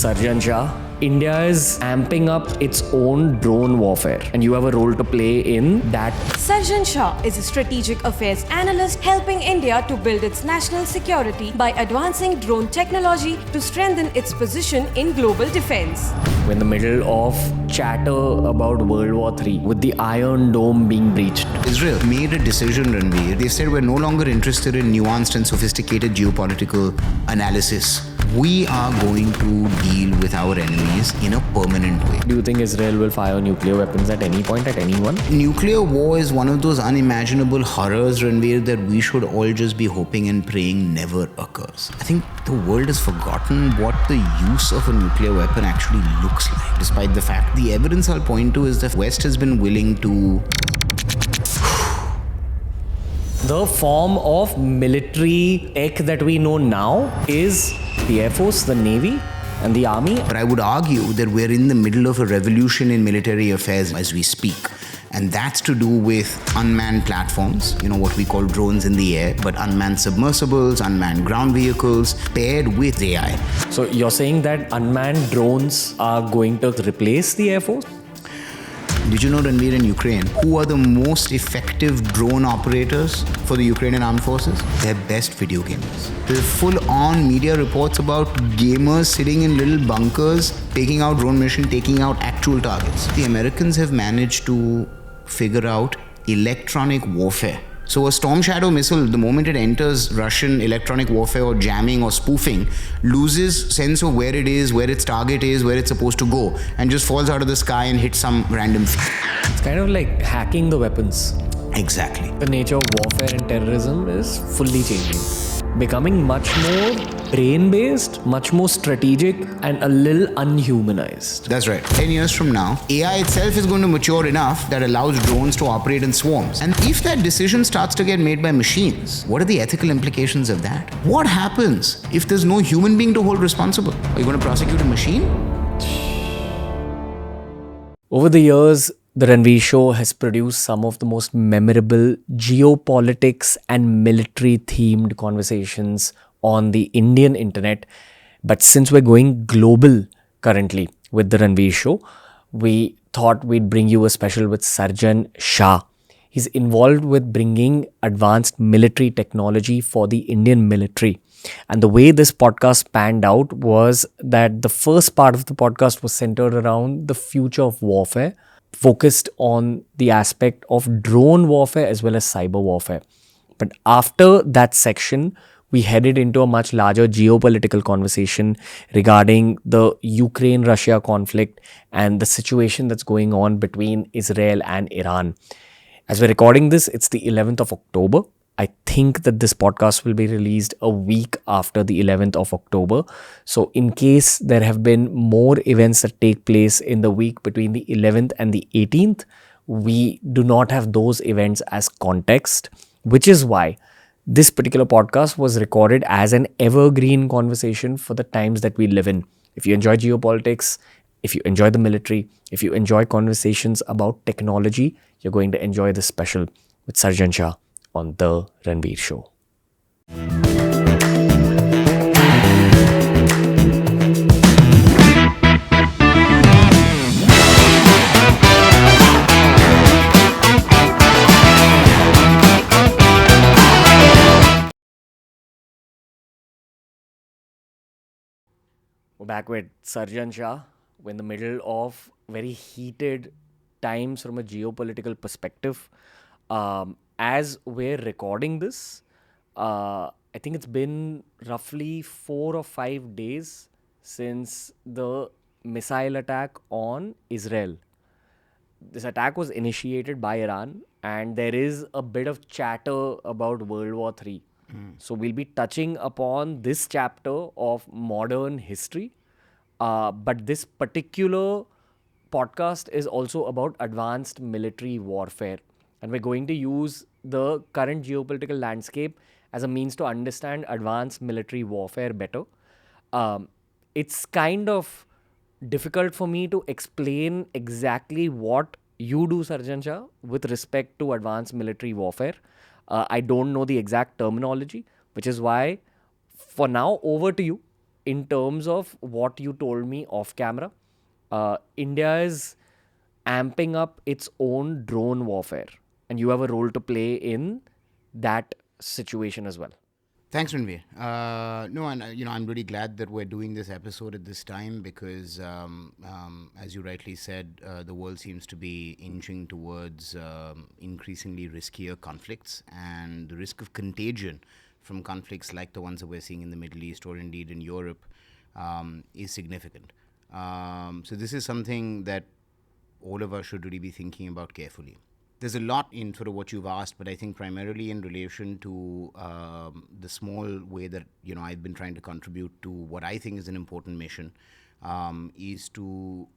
Sarjan Shah. India is amping up its own drone warfare, and you have a role to play in that. Sarjan Shah is a strategic affairs analyst helping India to build its national security by advancing drone technology to strengthen its position in global defense. We're in the middle of chatter about World War III with the Iron Dome being breached. Israel made a decision, Ranveer. They said we're no longer interested in nuanced and sophisticated geopolitical analysis. We are going to deal with our enemies in a permanent way. Do you think Israel will fire nuclear weapons at any point at anyone? Nuclear war is one of those unimaginable horrors, Ranveer, that we should all just be hoping and praying never occurs. I think the world has forgotten what the use of a nuclear weapon actually looks like, despite the fact the evidence I'll point to is that West has been willing to... The form of military tech that we know now is the Air Force, the Navy, and the Army. But I would argue that we're in the middle of a revolution in military affairs as we speak. And that's to do with unmanned platforms, what we call drones in the air, but unmanned submersibles, unmanned ground vehicles, paired with AI. So you're saying that unmanned drones are going to replace the Air Force? Did you know, Ranveer, in Ukraine, who are the most effective drone operators for the Ukrainian armed forces? They're best video gamers. There's full-on media reports about gamers sitting in little bunkers, taking out drone mission, taking out actual targets. The Americans have managed to figure out electronic warfare. So a Storm Shadow missile, the moment it enters Russian electronic warfare or jamming or spoofing, loses sense of where it is, where its target is, where it's supposed to go, and just falls out of the sky and hits some random... It's kind of like hacking the weapons. Exactly. The nature of warfare and terrorism is fully changing. Becoming much more brain-based, much more strategic, and a little unhumanized. That's right. 10 years from now, AI itself is going to mature enough that allows drones to operate in swarms. And if that decision starts to get made by machines, what are the ethical implications of that? What happens if there's no human being to hold responsible? Are you going to prosecute a machine? Over the years, the Ranveer Show has produced some of the most memorable geopolitics and military-themed conversations on the Indian internet. But since we're going global currently with the Ranveer Show, we thought we'd bring you a special with Sarjan Shah. He's involved with bringing advanced military technology for the Indian military. And the way this podcast panned out was that the first part of the podcast was centered around the future of warfare, focused on the aspect of drone warfare as well as cyber warfare. But after that section, we headed into a much larger geopolitical conversation regarding the Ukraine-Russia conflict and the situation that's going on between Israel and Iran. As we're recording this, it's the 11th of October. I think that this podcast will be released a week after the 11th of October. So in case there have been more events that take place in the week between the 11th and the 18th, we do not have those events as context, which is why this particular podcast was recorded as an evergreen conversation for the times that we live in. If you enjoy geopolitics, if you enjoy the military, if you enjoy conversations about technology, you're going to enjoy this special with Sarjan Shah on the Ranveer Show. We're back with Sarjan Shah. We're in the middle of very heated times from a geopolitical perspective. As we're recording this, I think it's been roughly 4 or 5 days since the missile attack on Israel. This attack was initiated by Iran, and there is a bit of chatter about World War III. So we'll be touching upon this chapter of modern history. But this particular podcast is also about advanced military warfare. And we're going to use the current geopolitical landscape as a means to understand advanced military warfare better. It's kind of difficult for me to explain exactly what you do, Sarjan Shah, with respect to advanced military warfare. I don't know the exact terminology, which is why, for now, over to you. in terms of what you told me off camera, India is amping up its own drone warfare, and you have a role to play in that situation as well. Thanks, Ranveer. No, and I'm really glad that we're doing this episode at this time because, as you rightly said, the world seems to be inching towards increasingly riskier conflicts, and the risk of contagion from conflicts like the ones that we're seeing in the Middle East or indeed in Europe is significant. So this is something that all of us should really be thinking about carefully. There's a lot in sort of what you've asked, but I think primarily in relation to the small way that I've been trying to contribute to what I think is an important mission is to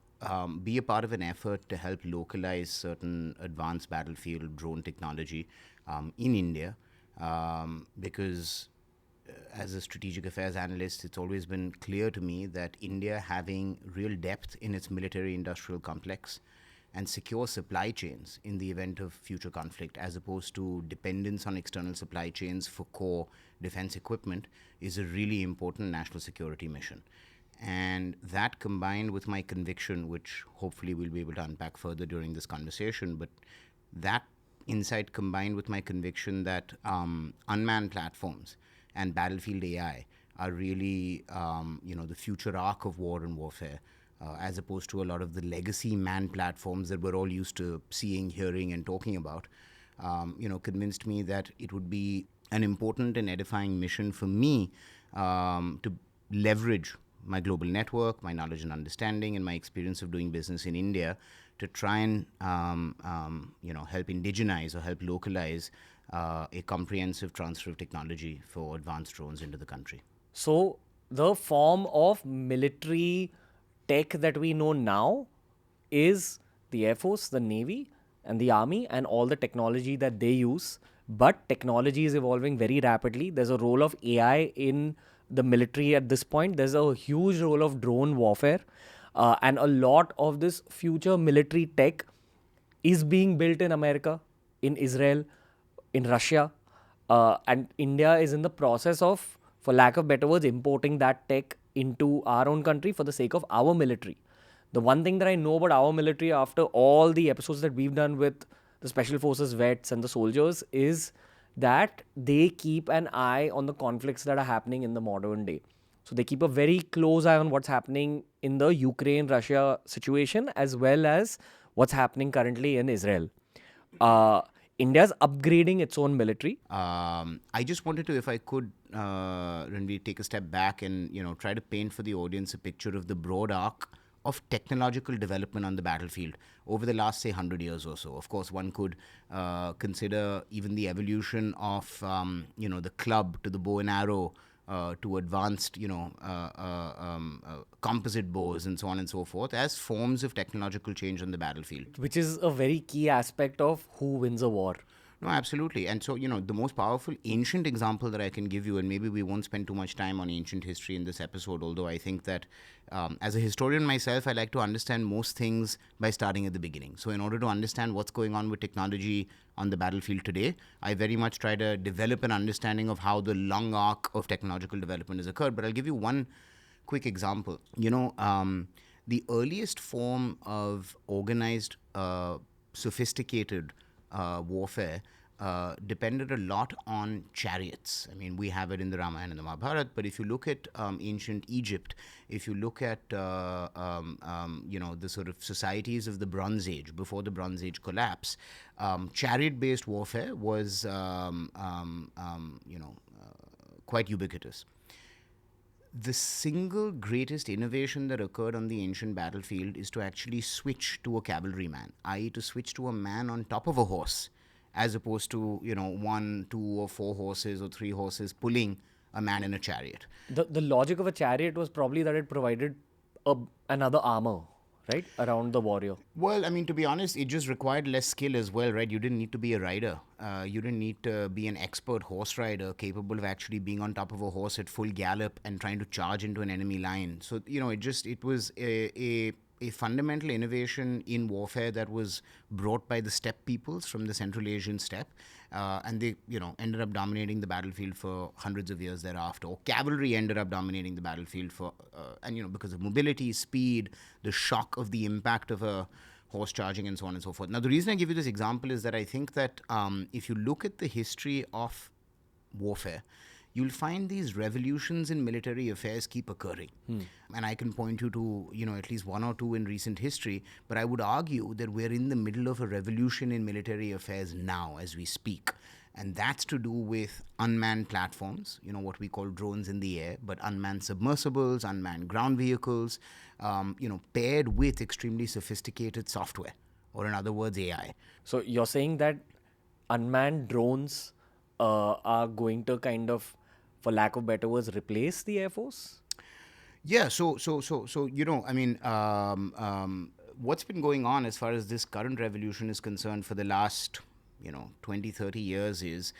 be a part of an effort to help localize certain advanced battlefield drone technology in India, because as a strategic affairs analyst, it's always been clear to me that India having real depth in its military industrial complex and secure supply chains in the event of future conflict, as opposed to dependence on external supply chains for core defense equipment, is a really important national security mission. And that combined with my conviction, which hopefully we'll be able to unpack further during this conversation, but that insight combined with my conviction that unmanned platforms and battlefield AI are really the future arc of war and warfare, as opposed to a lot of the legacy manned platforms that we're all used to seeing, hearing, and talking about, convinced me that it would be an important and edifying mission for me to leverage my global network, my knowledge and understanding, and my experience of doing business in India to try and help indigenize or help localize a comprehensive transfer of technology for advanced drones into the country. So the form of military tech that we know now is the Air Force, the Navy, and the Army, and all the technology that they use. But technology is evolving very rapidly. There's a role of AI in the military at this point. There's a huge role of drone warfare. And a lot of this future military tech is being built in America, in Israel, in Russia. And India is in the process of, for lack of better words, importing that tech into our own country for the sake of our military. The one thing that I know about our military after all the episodes that we've done with the Special Forces vets and the soldiers is that they keep an eye on the conflicts that are happening in the modern day. So they keep a very close eye on what's happening in the Ukraine-Russia situation as well as what's happening currently in Israel. India's upgrading its own military. I just wanted to, if I could, Ranveer, take a step back and try to paint for the audience a picture of the broad arc of technological development on the battlefield over the last, say, 100 years or so. Of course, one could consider even the evolution of, the club to the bow and arrow, to advanced, composite bows and so on and so forth as forms of technological change on the battlefield. Which is a very key aspect of who wins a war. No, absolutely. And so, the most powerful ancient example that I can give you, and maybe we won't spend too much time on ancient history in this episode, although I think that as a historian myself, I like to understand most things by starting at the beginning. So in order to understand what's going on with technology on the battlefield today, I very much try to develop an understanding of how the long arc of technological development has occurred. But I'll give you one quick example. The earliest form of organized, sophisticated warfare depended a lot on chariots. I mean, we have it in the Ramayana and the Mahabharata, but if you look at ancient Egypt, if you look at the sort of societies of the Bronze Age, before the Bronze Age collapse, chariot-based warfare was quite ubiquitous. The single greatest innovation that occurred on the ancient battlefield is to actually switch to a cavalryman, i.e. to switch to a man on top of a horse, as opposed to, 1, 2, or 4 horses or 3 horses pulling a man in a chariot. The logic of a chariot was probably that it provided another armor, right, around the warrior. Well, I mean, to be honest, it just required less skill as well, right? You didn't need to be a rider. You didn't need to be an expert horse rider capable of actually being on top of a horse at full gallop and trying to charge into an enemy line. So, it was a a fundamental innovation in warfare that was brought by the steppe peoples from the Central Asian steppe, and they, ended up dominating the battlefield for hundreds of years thereafter. Or cavalry ended up dominating the battlefield because of mobility, speed, the shock of the impact of a horse charging, and so on and so forth. Now, the reason I give you this example is that I think that if you look at the history of warfare, you'll find these revolutions in military affairs keep occurring. And I can point you to, at least one or two in recent history, but I would argue that we're in the middle of a revolution in military affairs now as we speak. And that's to do with unmanned platforms, what we call drones in the air, but unmanned submersibles, unmanned ground vehicles, paired with extremely sophisticated software, or in other words, AI. So you're saying that unmanned drones are going to kind of, for lack of better words, replace the Air Force? Yeah, so what's been going on as far as this current revolution is concerned for the last 20, 30 years is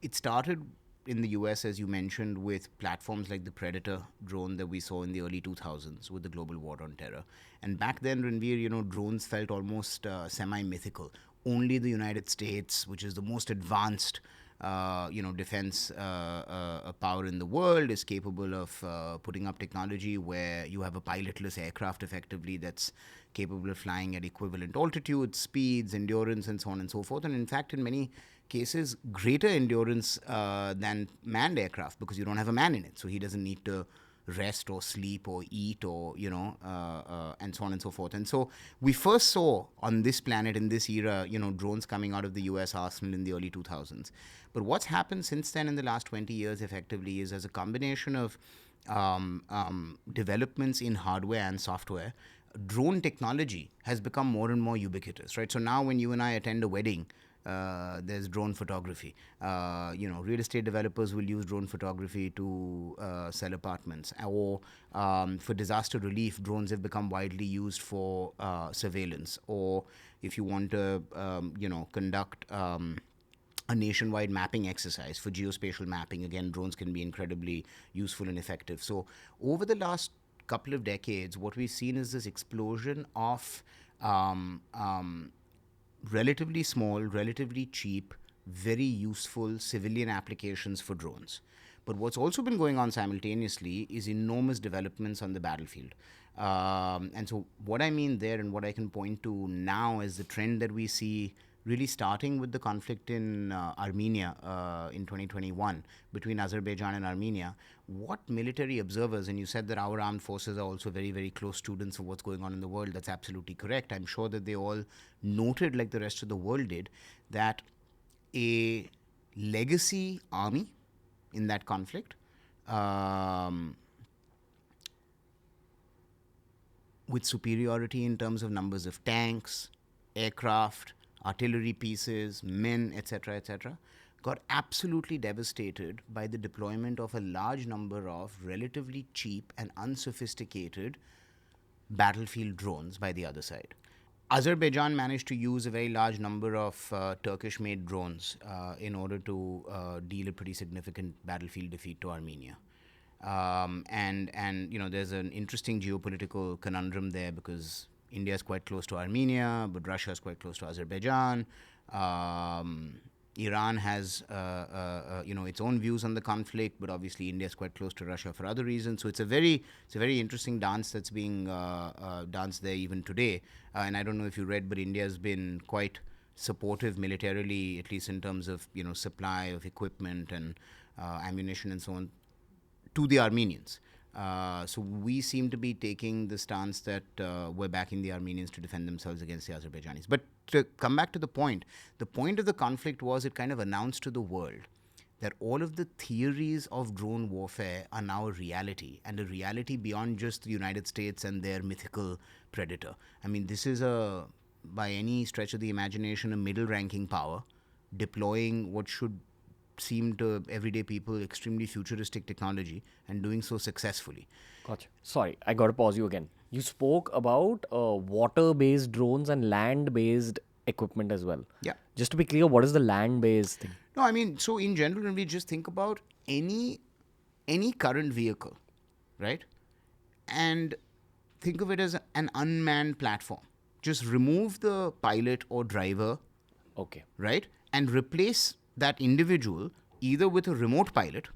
it started in the US, as you mentioned, with platforms like the Predator drone that we saw in the early 2000s with the global war on terror. And back then, Ranveer, drones felt almost semi-mythical. Only the United States, which is the most advanced defense power in the world, is capable of putting up technology where you have a pilotless aircraft effectively that's capable of flying at equivalent altitude, speeds, endurance, and so on and so forth. And in fact, in many cases, greater endurance than manned aircraft, because you don't have a man in it. So he doesn't need to rest or sleep or eat or, and so on and so forth. And so we first saw on this planet in this era, drones coming out of the US arsenal in the early 2000s. But what's happened since then in the last 20 years effectively is, as a combination of developments in hardware and software, drone technology has become more and more ubiquitous, right? So now when you and I attend a wedding, there's drone photography. Real estate developers will use drone photography to sell apartments. Or for disaster relief, drones have become widely used for surveillance. Or if you want to, conduct a nationwide mapping exercise for geospatial mapping, again, drones can be incredibly useful and effective. So over the last couple of decades, what we've seen is this explosion of relatively small, relatively cheap, very useful civilian applications for drones. But what's also been going on simultaneously is enormous developments on the battlefield. And so what I mean there, and what I can point to now, is the trend that we see really starting with the conflict in Armenia in 2021 between Azerbaijan and Armenia. What military observers, and you said that our armed forces are also very, very close students of what's going on in the world. That's absolutely correct. I'm sure that they all noted, like the rest of the world did, that a legacy army in that conflict, with superiority in terms of numbers of tanks, aircraft, artillery pieces, men, etc., got absolutely devastated by the deployment of a large number of relatively cheap and unsophisticated battlefield drones by the other side. Azerbaijan managed to use a very large number of Turkish-made drones in order to deal a pretty significant battlefield defeat to Armenia. And there's an interesting geopolitical conundrum there, because India is quite close to Armenia, but Russia is quite close to Azerbaijan. Iran has its own views on the conflict, but obviously India is quite close to Russia for other reasons. So it's a very interesting dance that's being danced there even today. And I don't know if you read, but India has been quite supportive militarily, at least in terms of supply of equipment and ammunition and so on, to the Armenians. So we seem to be taking the stance that we're backing the Armenians to defend themselves against the Azerbaijanis. But to come back to the point of the conflict was it kind of announced to the world that all of the theories of drone warfare are now a reality, and a reality beyond just the United States and their mythical Predator. I mean, this is by any stretch of the imagination, a middle-ranking power deploying what should seem to everyday people extremely futuristic technology, and doing so successfully. Gotcha. Sorry, I got to pause you again. You spoke about water-based drones and land-based equipment as well. Yeah. Just to be clear, what is the land-based thing? No, I mean, so in general, when we just think about any current vehicle, right? and think of it as an unmanned platform. Just remove the pilot or driver, Okay. right? And replace that individual either with a remote pilot,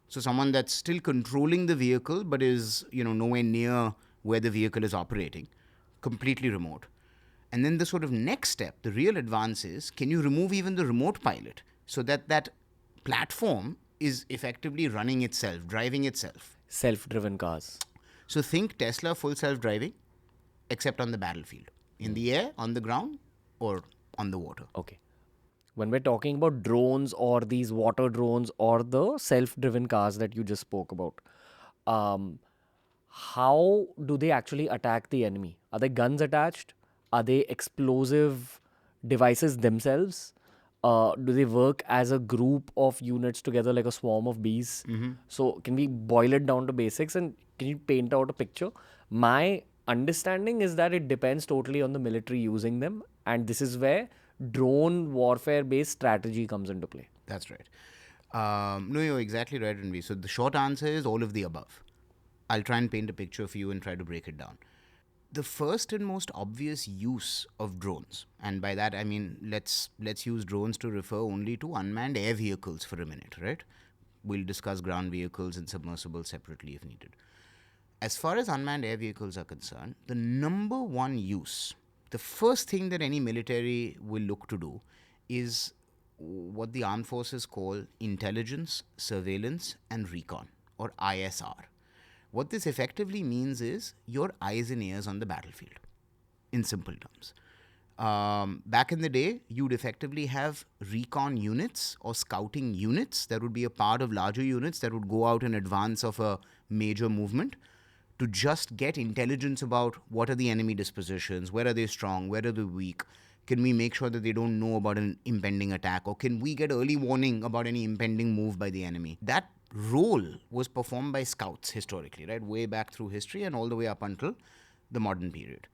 so someone that's still controlling the vehicle but is, nowhere near where the vehicle is operating, completely remote. And then the sort of next step, the real advance is, can you remove even the remote pilot so that that platform is effectively running itself, driving itself? Self-driven cars. So think Tesla full self-driving, except on the battlefield, in the air, on the ground, or on the water. Okay. When we're talking about drones or these water drones or the self-driven cars that you just spoke about, how do they actually attack the enemy? Are there guns attached? Are they explosive devices themselves? Do they work as a group of units together like a swarm of bees? So can we boil it down to basics and can you paint out a picture? My understanding is that it depends totally on the military using them, and this is where drone warfare based strategy comes into play. That's right. No, you're exactly right, Ranveer. So the short answer is all of the above. I'll try and paint a picture for you and try to break it down. The first and most obvious use of drones, and by that I mean let's use drones to refer only to unmanned air vehicles for a minute, right? We'll discuss ground vehicles and submersibles separately if needed. As far as unmanned air vehicles are concerned, the number one use, the first thing that any military will look to do is what the armed forces call intelligence, surveillance, and recon, or ISR. What this effectively means is your eyes and ears on the battlefield, in simple terms. Back in the day, you'd effectively have recon units or scouting units that would be a part of larger units that would go out in advance of a major movement to just get intelligence about what are the enemy dispositions, where are they strong, where are they weak, can we make sure that they don't know about an impending attack, or can we get early warning about any impending move by the enemy. That role was performed by scouts historically, right, way back through history and all the way up until the modern period.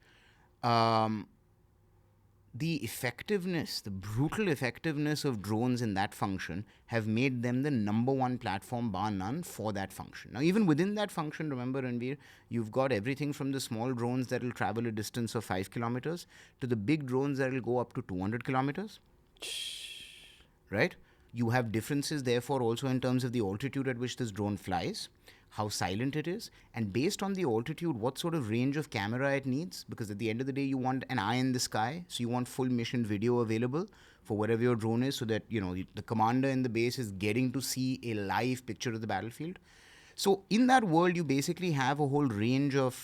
The effectiveness, the brutal effectiveness of drones in that function have made them the number one platform bar none for that function. Now, even within that function, remember, Ranveer, you've got everything from the small drones that will travel a distance of 5 kilometers to the big drones that will go up to 200 kilometers. Right? You have differences, therefore, also in terms of the altitude at which this drone flies, how silent it is, and based on the altitude, what sort of range of camera it needs, because at the end of the day, you want an eye in the sky, so you want full mission video available for wherever your drone is, so that, the commander in the base is getting to see a live picture of the battlefield. So in that world, you basically have a whole range of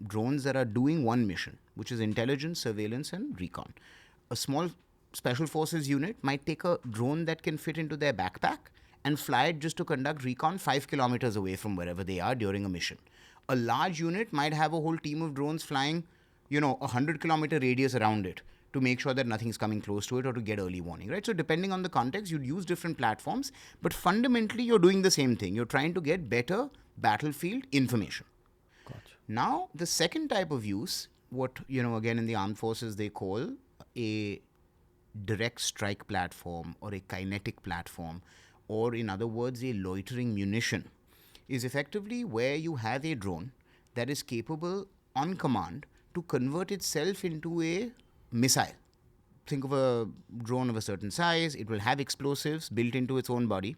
drones that are doing one mission, which is intelligence, surveillance, and recon. A small special forces unit might take a drone that can fit into their backpack and fly it just to conduct recon 5 kilometers away from wherever they are during a mission. A large unit might have a whole team of drones flying, 100-kilometer radius around it to make sure that nothing's coming close to it or to get early warning, right? So depending on the context, you'd use different platforms, but fundamentally you're doing the same thing. You're trying to get better battlefield information. Gotcha. Now, the second type of use, what, again in the armed forces they call a direct strike platform or a kinetic platform, or in other words, a loitering munition, is effectively where you have a drone that is capable on command to convert itself into a missile. Think of a drone of a certain size. It will have explosives built into its own body.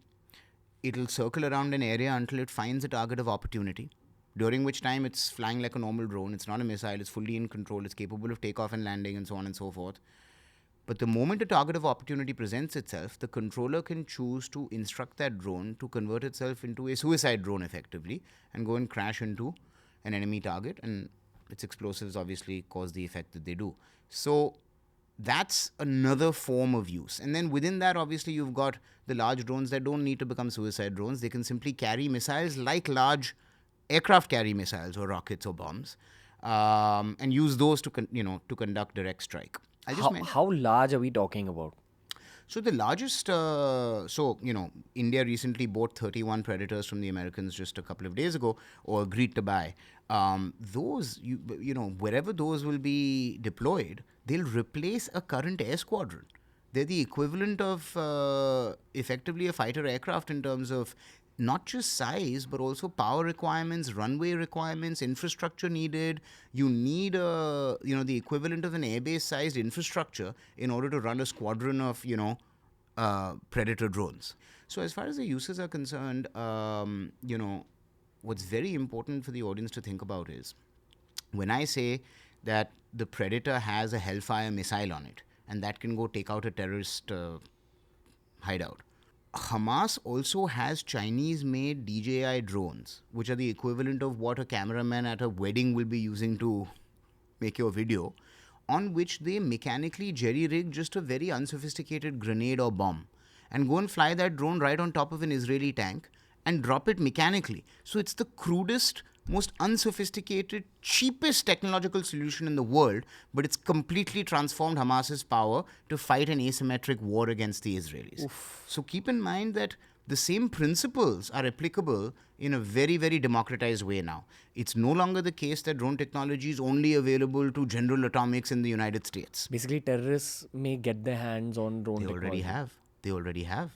It will circle around an area until it finds a target of opportunity, during which time it's flying like a normal drone. It's not a missile. It's fully in control. It's capable of takeoff and landing and so on and so forth. But the moment a target of opportunity presents itself, the controller can choose to instruct that drone to convert itself into a suicide drone effectively and go and crash into an enemy target, and its explosives obviously cause the effect that they do. So that's another form of use. And then within that, obviously, you've got the large drones that don't need to become suicide drones. They can simply carry missiles like large aircraft carry missiles or rockets or bombs, and use those to conduct direct strike. How large are we talking about? So the largest, India recently bought 31 Predators from the Americans just a couple of days ago, or agreed to buy. Those, wherever those will be deployed, they'll replace a current air squadron. They're the equivalent of effectively a fighter aircraft in terms of not just size, but also power requirements, runway requirements, infrastructure needed. You need the equivalent of an airbase-sized infrastructure in order to run a squadron of, Predator drones. So as far as the uses are concerned, what's very important for the audience to think about is when I say that the Predator has a Hellfire missile on it, and that can go take out a terrorist hideout. Hamas also has Chinese-made DJI drones, which are the equivalent of what a cameraman at a wedding will be using to make your video, on which they mechanically jerry-rig just a very unsophisticated grenade or bomb and go and fly that drone right on top of an Israeli tank and drop it mechanically. So it's the crudest, most unsophisticated, cheapest technological solution in the world, but it's completely transformed Hamas's power to fight an asymmetric war against the Israelis. Oof. So keep in mind that the same principles are applicable in a very, very democratized way now. It's no longer the case that drone technology is only available to General Atomics in the United States. Basically, terrorists may get their hands on drone technology. They already have.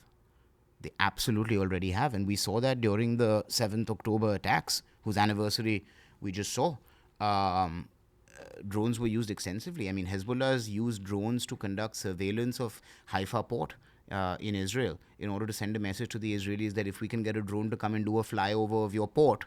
They absolutely already have. And we saw that during the 7th October attacks, whose anniversary we just saw. Drones were used extensively. I mean, Hezbollah's used drones to conduct surveillance of Haifa port in Israel in order to send a message to the Israelis that if we can get a drone to come and do a flyover of your port,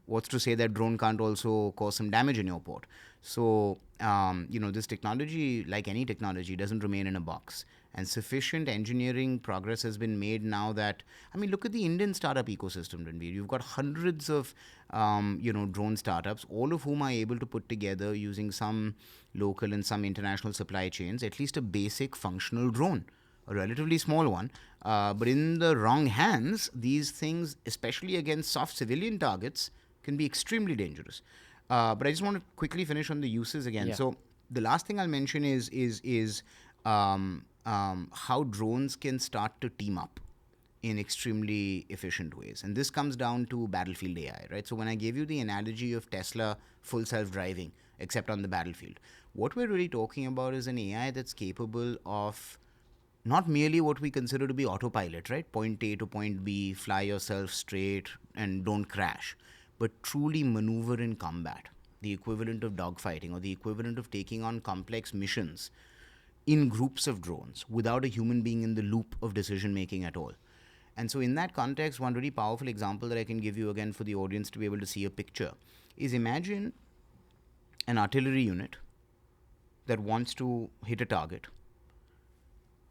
what's to say that drone can't also cause some damage in your port? So, this technology, like any technology, doesn't remain in a box. And sufficient engineering progress has been made now that, look at the Indian startup ecosystem, Ranveer. You've got hundreds of, drone startups, all of whom are able to put together using some local and some international supply chains, at least a basic functional drone. A relatively small one, but in the wrong hands, these things, especially against soft civilian targets, can be extremely dangerous. But I just want to quickly finish on the uses again. Yeah. So the last thing I'll mention is how drones can start to team up in extremely efficient ways. And this comes down to battlefield AI, right? So when I gave you the analogy of Tesla full self-driving, except on the battlefield, what we're really talking about is an AI that's capable of not merely what we consider to be autopilot, right? Point A to point B, fly yourself straight and don't crash, but truly maneuver in combat, the equivalent of dogfighting or the equivalent of taking on complex missions in groups of drones without a human being in the loop of decision making at all. And so in that context, one really powerful example that I can give you again for the audience to be able to see a picture is imagine an artillery unit that wants to hit a target.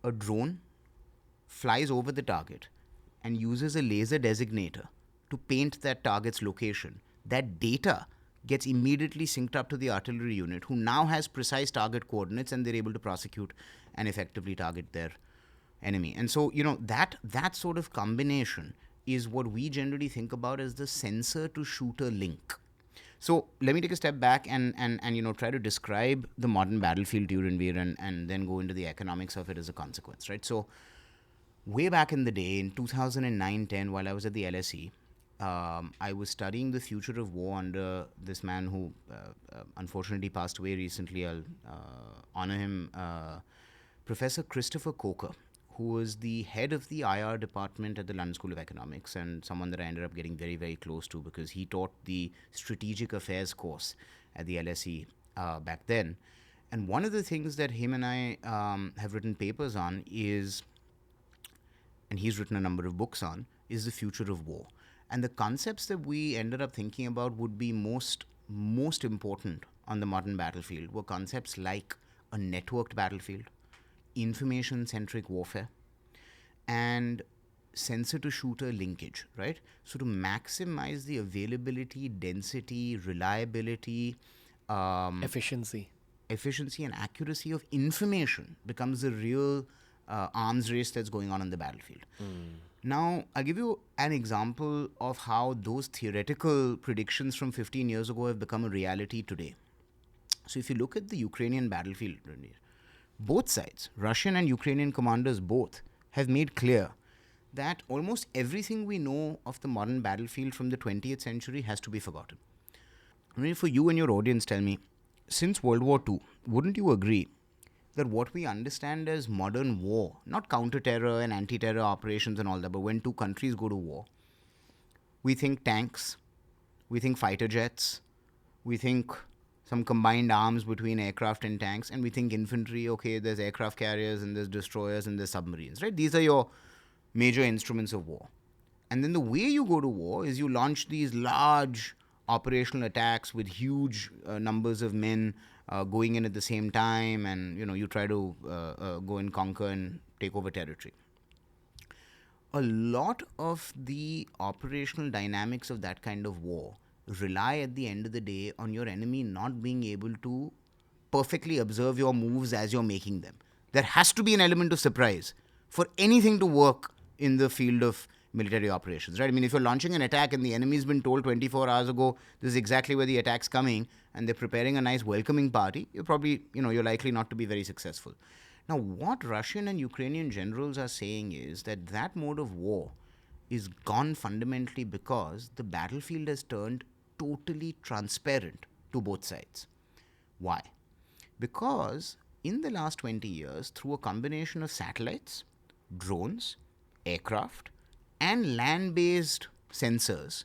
A drone flies over the target and uses a laser designator to paint that target's location. That data gets immediately synced up to the artillery unit, who now has precise target coordinates, and they're able to prosecute and effectively target their enemy. And so, that sort of combination is what we generally think about as the sensor to shooter link. So let me take a step back and try to describe the modern battlefield to you, Ranveer, and then go into the economics of it as a consequence, right? So way back in the day, in 2009-10, while I was at the LSE, I was studying the future of war under this man who unfortunately passed away recently. I'll honor him, Professor Christopher Coker, who was the head of the IR department at the London School of Economics, and someone that I ended up getting very, very close to because he taught the Strategic Affairs course at the LSE back then. And one of the things that him and I have written papers on is, and he's written a number of books on, is the future of war. And the concepts that we ended up thinking about would be most important on the modern battlefield were concepts like a networked battlefield, information-centric warfare, and sensor-to-shooter linkage, right? So to maximize the availability, density, reliability, efficiency and accuracy of information becomes the real arms race that's going on in the battlefield. Now, I'll give you an example of how those theoretical predictions from 15 years ago have become a reality today. So if you look at the Ukrainian battlefield, Ranveer, both sides, Russian and Ukrainian commanders both, have made clear that almost everything we know of the modern battlefield from the 20th century has to be forgotten. I mean, for you and your audience, tell me, since World War II, wouldn't you agree that what we understand as modern war, not counter-terror and anti-terror operations and all that, but when two countries go to war, We think tanks, we think fighter jets, we think some combined arms between aircraft and tanks, and we think infantry. Okay, there's aircraft carriers and there's destroyers and there's submarines, right? These are your major instruments of war. And then the way you go to war is you launch these large operational attacks with huge numbers of men going in at the same time, and you try to go and conquer and take over territory. A lot of the operational dynamics of that kind of war rely at the end of the day on your enemy not being able to perfectly observe your moves as you're making them. There has to be an element of surprise for anything to work in the field of military operations, right? I mean, if you're launching an attack and the enemy's been told 24 hours ago this is exactly where the attack's coming, and they're preparing a nice welcoming party, you're probably, you're likely not to be very successful. Now, what Russian and Ukrainian generals are saying is that mode of war is gone fundamentally because the battlefield has turned totally transparent to both sides. Why? Because in the last 20 years, through a combination of satellites, drones, aircraft, and land-based sensors,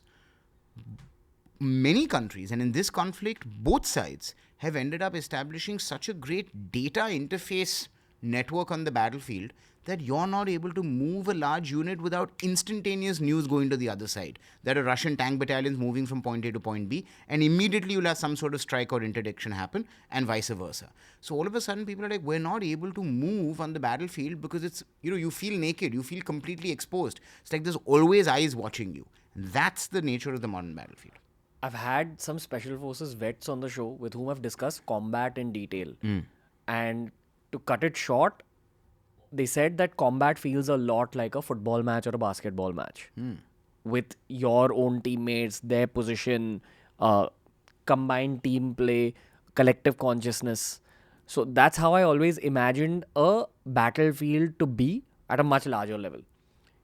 many countries, and in this conflict, both sides have ended up establishing such a great data interface network on the battlefield that you're not able to move a large unit without instantaneous news going to the other side. That a Russian tank battalion is moving from point A to point B, and immediately you'll have some sort of strike or interdiction happen, and vice versa. So all of a sudden, people are like, we're not able to move on the battlefield because it's, you feel naked, you feel completely exposed. It's like there's always eyes watching you. That's the nature of the modern battlefield. I've had some special forces vets on the show with whom I've discussed combat in detail. And to cut it short, they said that combat feels a lot like a football match or a basketball match. With your own teammates, their position, combined team play, collective consciousness. So that's how I always imagined a battlefield to be at a much larger level.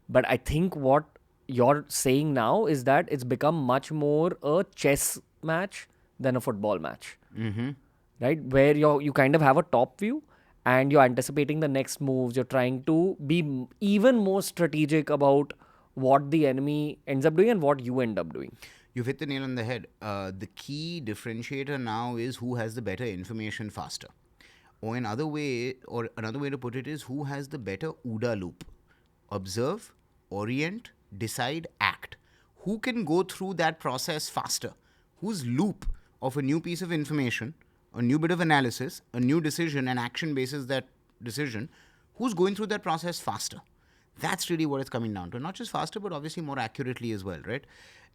But I think what you're saying now is that it's become much more a chess match than a football match. Right? Where you kind of have a top view and you're anticipating the next moves. You're trying to be even more strategic about what the enemy ends up doing and what you end up doing. You've hit the nail on the head. The key differentiator now is who has the better information faster. Or another way to put it is who has the better OODA loop. Observe, orient, decide, act. Who can go through that process faster? Whose loop of a new piece of information, a new bit of analysis, a new decision, and action bases that decision, who's going through that process faster? That's really what it's coming down to. Not just faster, but obviously more accurately as well, right?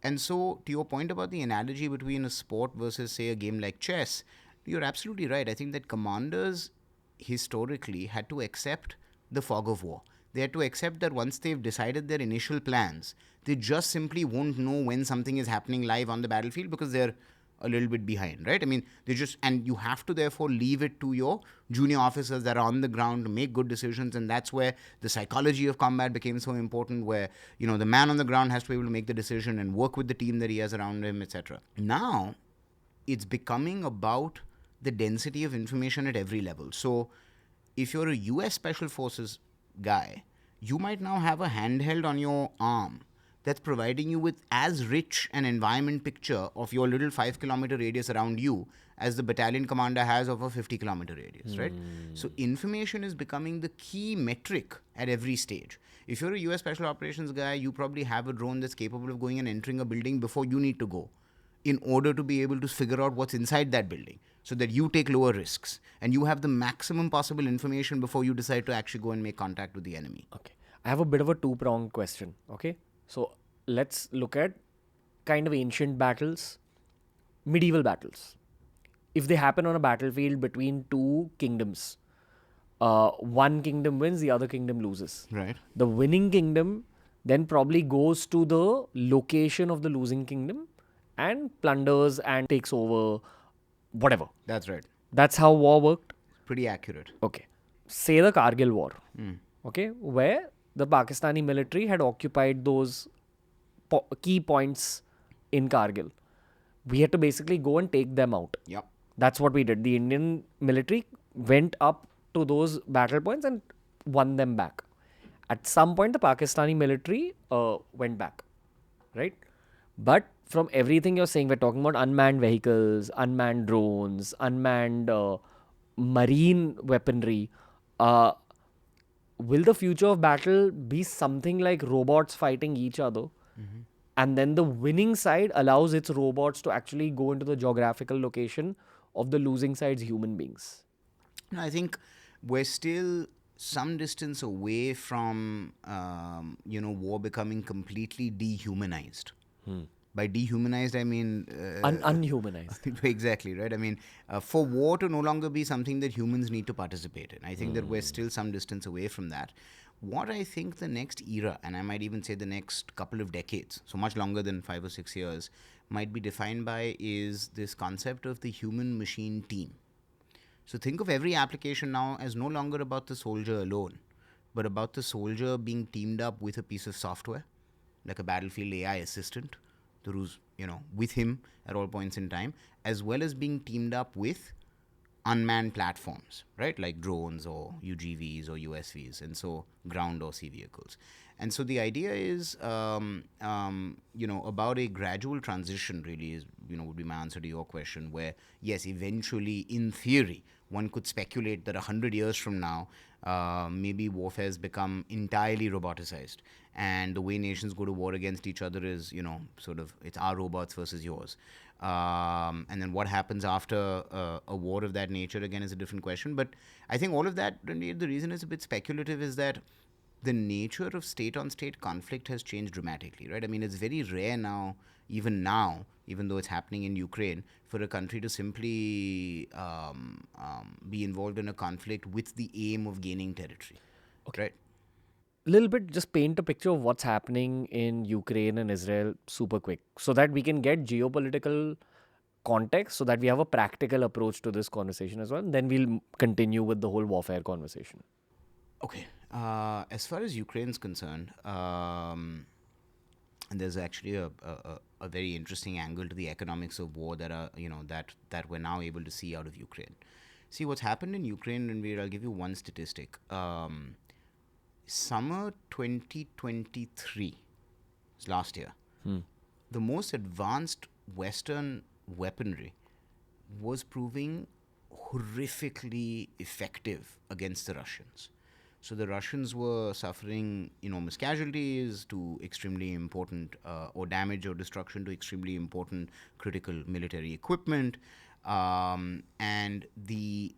And so, to your point about the analogy between a sport versus, say, a game like chess, you're absolutely right. I think that commanders historically had to accept the fog of war. They had to accept that once they've decided their initial plans, they just simply won't know when something is happening live on the battlefield because they're a little bit behind, right? I mean, and you have to therefore leave it to your junior officers that are on the ground to make good decisions, and that's where the psychology of combat became so important, where, the man on the ground has to be able to make the decision and work with the team that he has around him, etc. Now, it's becoming about the density of information at every level. So, if you're a US Special Forces guy, you might now have a handheld on your arm that's providing you with as rich an environment picture of your little 5-kilometer radius around you as the battalion commander has of a 50-kilometer radius, right? So information is becoming the key metric at every stage. If you're a US Special Operations guy, you probably have a drone that's capable of going and entering a building before you need to go in order to be able to figure out what's inside that building so that you take lower risks and you have the maximum possible information before you decide to actually go and make contact with the enemy. Okay. I have a bit of a two-pronged question, okay? So let's look at kind of ancient battles, medieval battles. If they happen on a battlefield between two kingdoms, one kingdom wins, the other kingdom loses. Right. The winning kingdom then probably goes to the location of the losing kingdom and plunders and takes over whatever. That's right. That's how war worked. Pretty accurate. Okay. Say the Kargil War, okay, where the Pakistani military had occupied those key points in Kargil. We had to basically go and take them out. Yep. That's what we did. The Indian military went up to those battle points and won them back. At some point, the Pakistani military went back, right? But from everything you're saying, we're talking about unmanned vehicles, unmanned drones, unmanned marine weaponry. Uh, will the future of battle be something like robots fighting each other? And then the winning side allows its robots to actually go into the geographical location of the losing side's human beings. No, I think we're still some distance away from war becoming completely dehumanized. By dehumanized, I mean Unhumanized. exactly right. I mean, for war to no longer be something that humans need to participate in. I think that we're still some distance away from that. What I think the next era, and I might even say the next couple of decades, so much longer than 5 or 6 years, might be defined by is this concept of the human machine team. So think of every application now as no longer about the soldier alone, but about the soldier being teamed up with a piece of software, like a battlefield AI assistant, who's with him at all points in time, as well as being teamed up with unmanned platforms, right? Like drones or UGVs or USVs, and so ground or sea vehicles. And so the idea is, about a gradual transition. Really, is would be my answer to your question. Where yes, eventually, in theory, one could speculate that 100 years from now, maybe warfare has become entirely roboticized, and the way nations go to war against each other is, sort of it's our robots versus yours. And then what happens after a war of that nature again is a different question. But I think all of that, the reason it's a bit speculative is that the nature of state-on-state conflict has changed dramatically, right? I mean, it's very rare now, even though it's happening in Ukraine, for a country to simply be involved in a conflict with the aim of gaining territory, right? Little bit, just paint a picture of what's happening in Ukraine and Israel super quick so that we can get geopolitical context, so that we have a practical approach to this conversation as well. Then we'll continue with the whole warfare conversation. Okay. As far as Ukraine's concerned, and there's actually a very interesting angle to the economics of war that are that we're now able to see out of Ukraine. See what's happened in Ukraine, and I'll give you one statistic. Summer 2023, last year, the most advanced Western weaponry was proving horrifically effective against the Russians. So the Russians were suffering enormous casualties to extremely important, or damage or destruction to extremely important critical military equipment, and the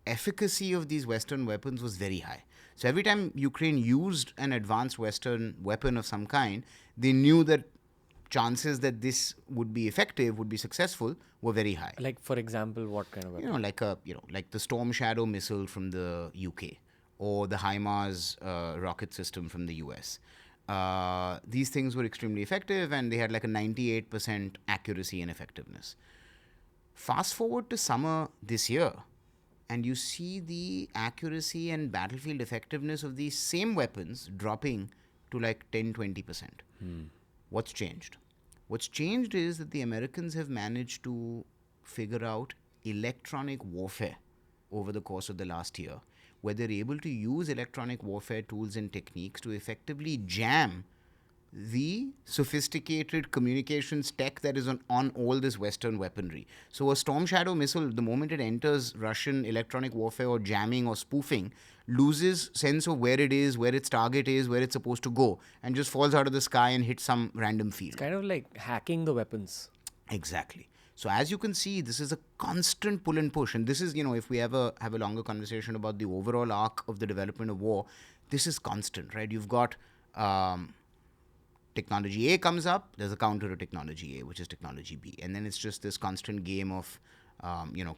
efficacy of these Western weapons was very high. So every time Ukraine used an advanced Western weapon of some kind, they knew that chances that this would be effective, would be successful, were very high. Like, for example, what kind of weapon? Like the Storm Shadow missile from the UK, or the HIMARS rocket system from the US. These things were extremely effective, and they had like a 98% accuracy and effectiveness. Fast forward to summer this year, and you see the accuracy and battlefield effectiveness of these same weapons dropping to like 10-20%. What's changed? What's changed is that the Americans have managed to figure out electronic warfare over the course of the last year, where they're able to use electronic warfare tools and techniques to effectively jam the sophisticated communications tech that is on all this Western weaponry. So a Storm Shadow missile, the moment it enters Russian electronic warfare or jamming or spoofing, loses sense of where it is, where its target is, where it's supposed to go, and just falls out of the sky and hits some random field. It's kind of like hacking the weapons. Exactly. So as you can see, this is a constant pull and push. And this is, if we ever have a longer conversation about the overall arc of the development of war, this is constant, right? You've got technology A comes up, there's a counter to technology A, which is technology B. And then it's just this constant game of,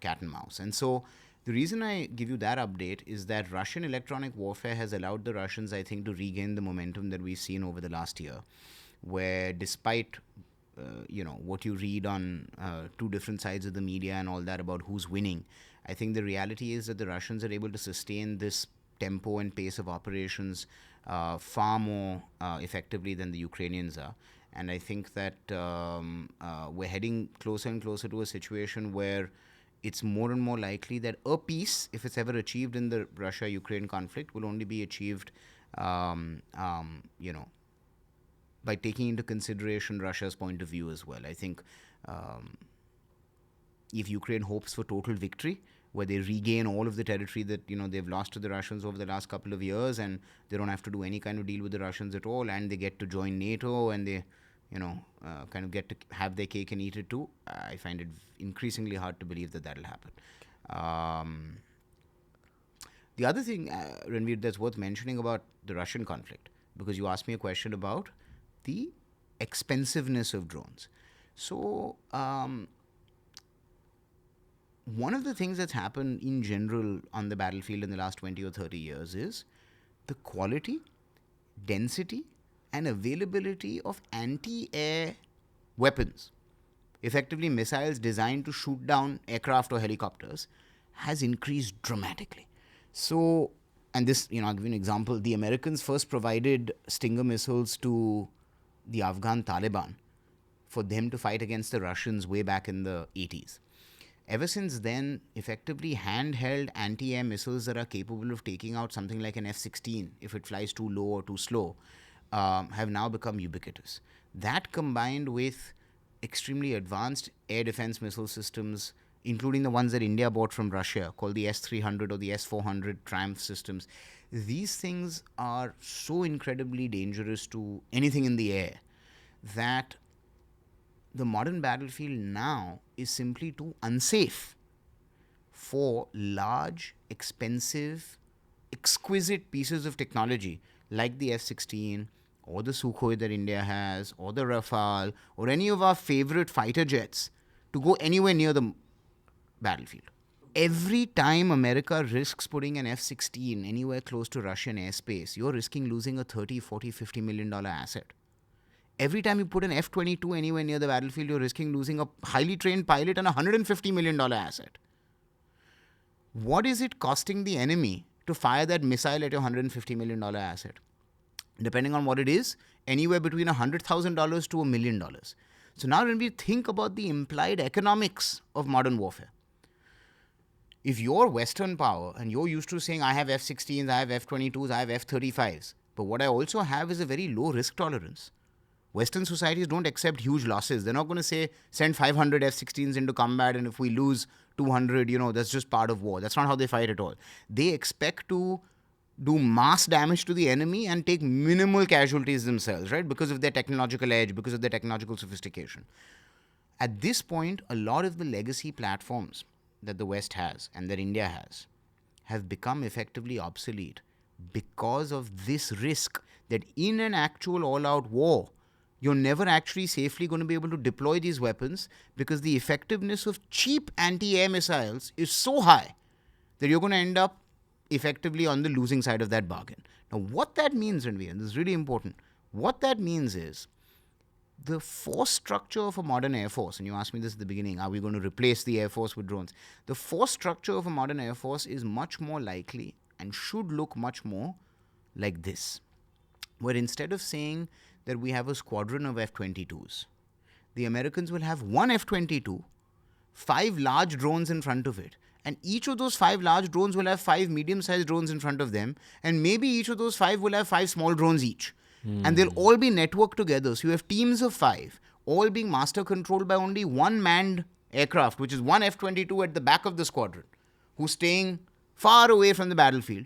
cat and mouse. And so the reason I give you that update is that Russian electronic warfare has allowed the Russians, I think, to regain the momentum that we've seen over the last year, where despite what you read on two different sides of the media and all that about who's winning, I think the reality is that the Russians are able to sustain this tempo and pace of operations far more effectively than the Ukrainians are. And I think that we're heading closer and closer to a situation where it's more and more likely that a peace, if it's ever achieved in the Russia-Ukraine conflict, will only be achieved, by taking into consideration Russia's point of view as well. I think if Ukraine hopes for total victory, where they regain all of the territory that they've lost to the Russians over the last couple of years, and they don't have to do any kind of deal with the Russians at all, and they get to join NATO, and they kind of get to have their cake and eat it too, I find it increasingly hard to believe that that'll happen. The other thing, Ranveer, that's worth mentioning about the Russian conflict, because you asked me a question about the expensiveness of drones. So, one of the things that's happened in general on the battlefield in the last 20 or 30 years is the quality, density, and availability of anti-air weapons, effectively missiles designed to shoot down aircraft or helicopters, has increased dramatically. So, and this, I'll give you an example. The Americans first provided Stinger missiles to the Afghan Taliban for them to fight against the Russians way back in the 80s. Ever since then, effectively handheld anti-air missiles that are capable of taking out something like an F-16 if it flies too low or too slow have now become ubiquitous. That combined with extremely advanced air defense missile systems, including the ones that India bought from Russia, called the S-300 or the S-400 Triumph systems, these things are so incredibly dangerous to anything in the air that the modern battlefield now is simply too unsafe for large, expensive, exquisite pieces of technology like the F-16 or the Sukhoi that India has, or the Rafale, or any of our favorite fighter jets to go anywhere near the battlefield. Every time America risks putting an F-16 anywhere close to Russian airspace, you're risking losing a $30, $40, $50 million asset. Every time you put an F-22 anywhere near the battlefield, you're risking losing a highly trained pilot and a $150 million asset. What is it costing the enemy to fire that missile at your $150 million asset? Depending on what it is, anywhere between $100,000 to $1 million. So now when we think about the implied economics of modern warfare, if you're Western power and you're used to saying, I have F-16s, I have F-22s, I have F-35s, but what I also have is a very low risk tolerance. Western societies don't accept huge losses. They're not going to say, send 500 F-16s into combat, and if we lose 200, that's just part of war. That's not how they fight at all. They expect to do mass damage to the enemy and take minimal casualties themselves, right? Because of their technological edge, because of their technological sophistication. At this point, a lot of the legacy platforms that the West has and that India has have become effectively obsolete because of this risk that in an actual all-out war, you're never actually safely going to be able to deploy these weapons because the effectiveness of cheap anti-air missiles is so high that you're going to end up effectively on the losing side of that bargain. Now, what that means, Ranveer, and this is really important, what that means is the force structure of a modern Air Force, and you asked me this at the beginning, are we going to replace the Air Force with drones? The force structure of a modern Air Force is much more likely and should look much more like this, where instead of saying that we have a squadron of F-22s, the Americans will have one F-22, 5 large drones in front of it, and each of those 5 large drones will have 5 medium-sized drones in front of them, and maybe each of those 5 will have 5 small drones each. And they'll all be networked together. So you have teams of 5, all being master controlled by only one manned aircraft, which is one F-22 at the back of the squadron, who's staying far away from the battlefield.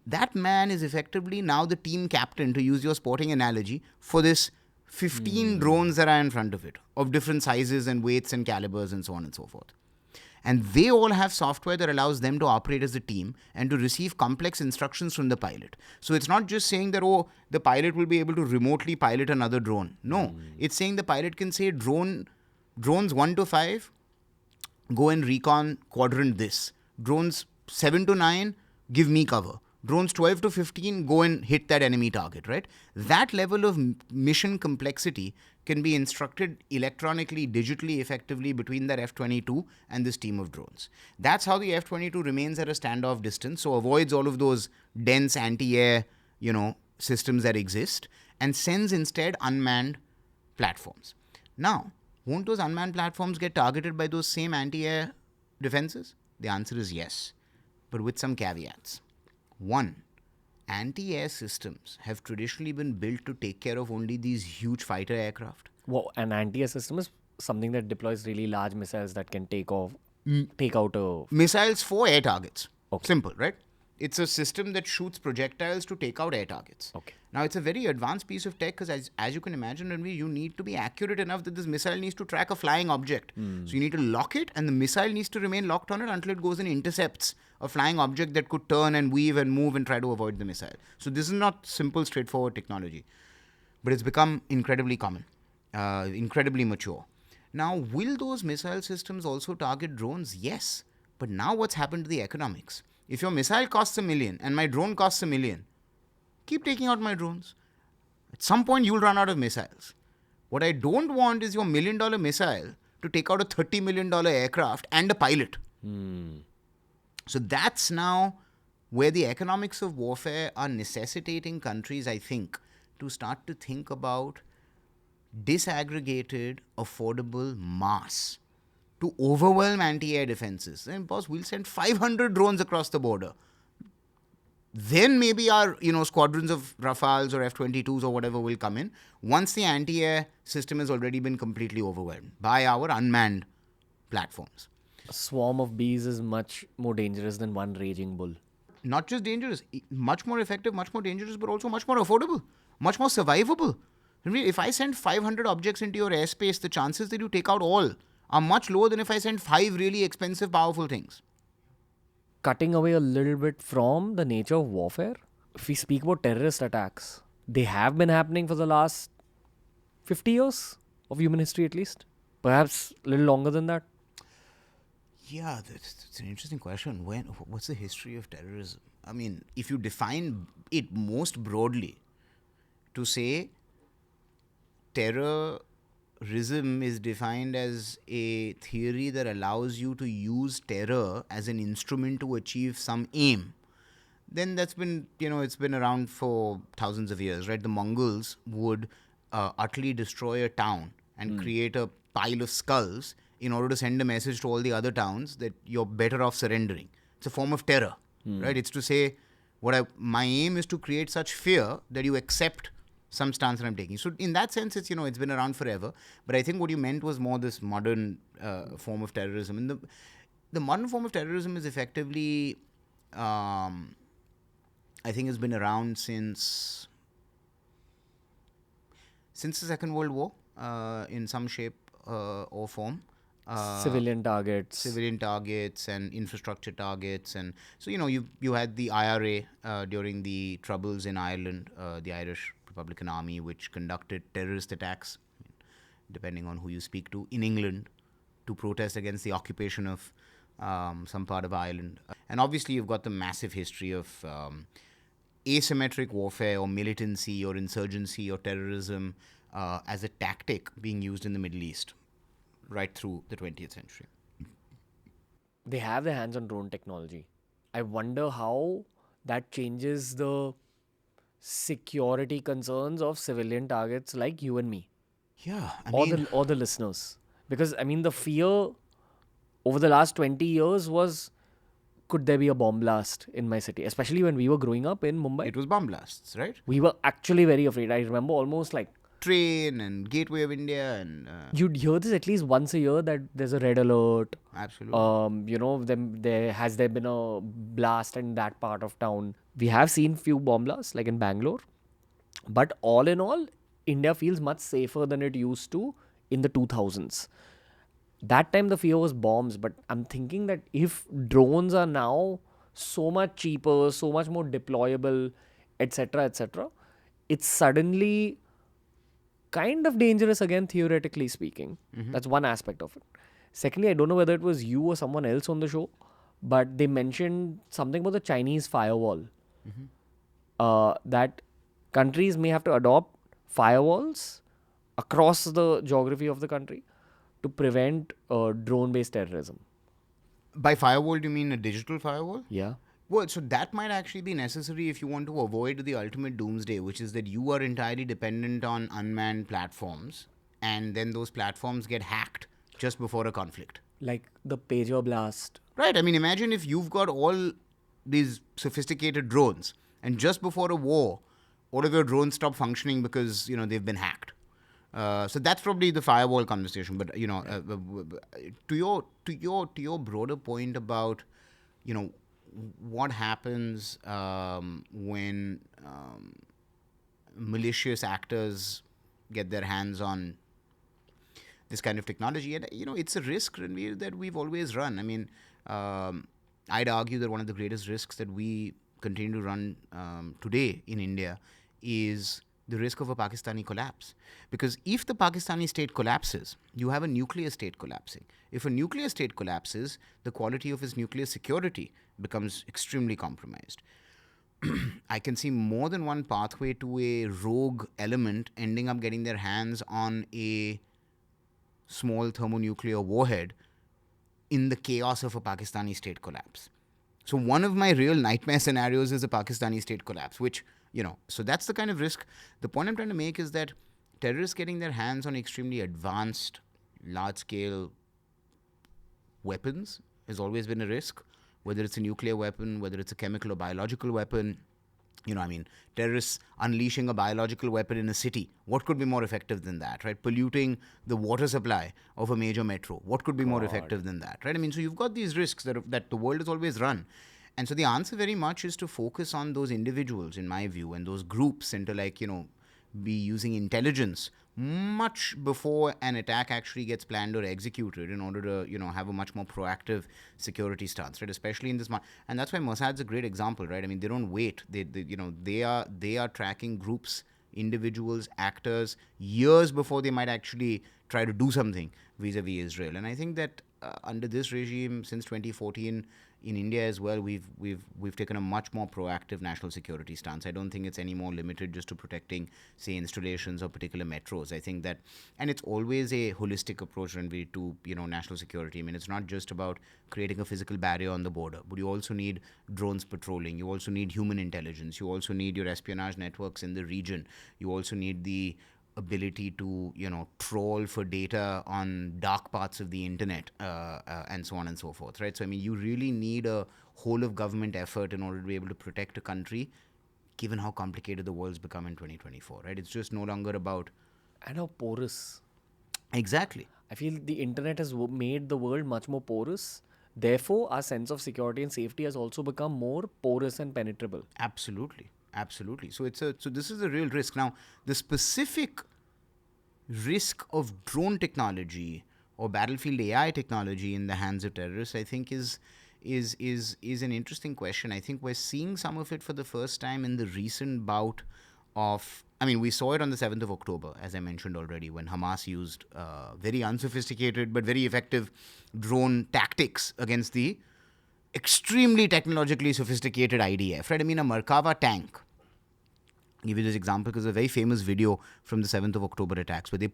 That man is effectively now the team captain, to use your sporting analogy, for this 15 drones that are in front of it, of different sizes and weights and calibers and so on and so forth. And they all have software that allows them to operate as a team and to receive complex instructions from the pilot. So it's not just saying that, the pilot will be able to remotely pilot another drone. No, it's saying the pilot can say drones 1 to 5, go and recon quadrant this. Drones 7 to 9, give me cover. Drones 12 to 15, go and hit that enemy target, right? That level of mission complexity can be instructed electronically, digitally, effectively between that F-22 and this team of drones. That's how the F-22 remains at a standoff distance, so avoids all of those dense anti-air, systems that exist, and sends instead unmanned platforms. Now, won't those unmanned platforms get targeted by those same anti-air defenses? The answer is yes, but with some caveats. One, anti-air systems have traditionally been built to take care of only these huge fighter aircraft. Well, an anti-air system is something that deploys really large missiles that can take out a... Missiles for air targets. Okay. Simple, right? It's a system that shoots projectiles to take out air targets. Okay. Now, it's a very advanced piece of tech because, as you can imagine, Ranveer, you need to be accurate enough that this missile needs to track a flying object. So you need to lock it, and the missile needs to remain locked on it until it goes and intercepts a flying object that could turn and weave and move and try to avoid the missile. So this is not simple, straightforward technology. But it's become incredibly common, incredibly mature. Now, will those missile systems also target drones? Yes. But now what's happened to the economics? If your missile costs $1 million and my drone costs $1 million, keep taking out my drones. At some point, you'll run out of missiles. What I don't want is your $1 million missile to take out a $30 million aircraft and a pilot. So that's now where the economics of warfare are necessitating countries, I think, to start to think about disaggregated, affordable mass to overwhelm anti-air defenses. And boss, we'll send 500 drones across the border. Then maybe our squadrons of Rafales or F-22s or whatever will come in once the anti-air system has already been completely overwhelmed by our unmanned platforms. A swarm of bees is much more dangerous than one raging bull. Not just dangerous, much more effective, much more dangerous, but also much more affordable, much more survivable. If I send 500 objects into your airspace, the chances that you take out all are much lower than if I send 5 really expensive, powerful things. Cutting away a little bit from the nature of warfare, if we speak about terrorist attacks, they have been happening for the last 50 years of human history at least. Perhaps a little longer than that. Yeah, that's an interesting question. What's the history of terrorism? I mean, if you define it most broadly, to say terrorism is defined as a theory that allows you to use terror as an instrument to achieve some aim, then that's been, it's been around for thousands of years, right? The Mongols would utterly destroy a town and create a pile of skulls in order to send a message to all the other towns that you're better off surrendering. It's a form of terror, right? It's to say, my aim is to create such fear that you accept some stance that I'm taking. So in that sense, it's it's been around forever. But I think what you meant was more this modern form of terrorism. And the modern form of terrorism is effectively, I think, has been around since the Second World War, in some shape or form. Civilian targets and infrastructure targets, and so you had the IRA during the Troubles in Ireland, the Irish Republican Army, which conducted terrorist attacks, depending on who you speak to, in England to protest against the occupation of some part of Ireland. And obviously you've got the massive history of asymmetric warfare or militancy or insurgency or terrorism as a tactic being used in the Middle East right through the 20th century. They have their hands on drone technology. I wonder how that changes the security concerns of civilian targets like you and me. Yeah, or the listeners. Because, the fear over the last 20 years was, could there be a bomb blast in my city? Especially when we were growing up in Mumbai. it was bomb blasts, right? We were actually very afraid. I remember almost like... Train and Gateway of India and... You'd hear this at least once a year that there's a red alert. Absolutely. Has there been a blast in that part of town? We have seen few bomb blasts like in Bangalore. But all in all, India feels much safer than it used to in the 2000s. That time the fear was bombs, but I'm thinking that if drones are now so much cheaper, so much more deployable, etc., it's suddenly kind of dangerous again, theoretically speaking. That's one aspect of it. Secondly, I don't know whether it was you or someone else on the show, but they mentioned something about the Chinese firewall. That countries may have to adopt firewalls across the geography of the country to prevent drone-based terrorism. By firewall, do you mean a digital firewall? Yeah. Well, so that might actually be necessary if you want to avoid the ultimate doomsday, which is that you are entirely dependent on unmanned platforms, and then those platforms get hacked just before a conflict. Like the pager blast. Right. Imagine if you've got all these sophisticated drones, And just before a war, all of your drones stop functioning because, they've been hacked. So that's probably the firewall conversation. But, to your broader point about, what happens when malicious actors get their hands on this kind of technology. And, it's a risk, Ranveer, that we've always run. I mean, I'd argue that one of the greatest risks that we continue to run today in India is the risk of a Pakistani collapse. Because if the Pakistani state collapses, you have a nuclear state collapsing. If a nuclear state collapses, the quality of its nuclear security becomes extremely compromised. I can see more than one pathway to a rogue element ending up getting their hands on a small thermonuclear warhead in the chaos of a Pakistani state collapse. So one of my real nightmare scenarios is a Pakistani state collapse, which, so that's the kind of risk. The point I'm trying to make is that terrorists getting their hands on extremely advanced, large-scale weapons has always been a risk, whether it's a nuclear weapon, whether it's a chemical or biological weapon. Terrorists unleashing a biological weapon in a city. What could be more effective than that, right? Polluting the water supply of a major metro. What could be more effective than that, right? So you've got these risks that the world has always run. And so the answer very much is to focus on those individuals, in my view, and those groups, and to be using intelligence much before an attack actually gets planned or executed in order to, have a much more proactive security stance, right? Especially in this and that's why Mossad's a great example, right? They don't wait. They are tracking groups, individuals, actors years before they might actually try to do something vis-a-vis Israel. And I think that under this regime, since 2014 in India as well, we've taken a much more proactive national security stance. I don't think it's any more limited just to protecting, say, installations or particular metros. I think that, and it's always a holistic approach, Ranveer, to national security. It's not just about creating a physical barrier on the border, but you also need drones patrolling. You also need human intelligence. You also need your espionage networks in the region. You also need the ability to troll for data on dark parts of the internet and so on and so forth, right? So you really need a whole of government effort in order to be able to protect a country, given how complicated the world's become in 2024, right? It's just no longer about... And how porous. Exactly. I feel the internet has made the world much more porous. Therefore, our sense of security and safety has also become more porous and penetrable. Absolutely. So so this is a real risk. Now, the specific risk of drone technology or battlefield AI technology in the hands of terrorists, I think is an interesting question. I think we're seeing some of it for the first time in the recent bout of... we saw it on the 7th of October, as I mentioned already, when Hamas used very unsophisticated but very effective drone tactics against the extremely technologically sophisticated IDF, right? A Merkava tank. I'll give you this example because a very famous video from the 7th of October attacks where they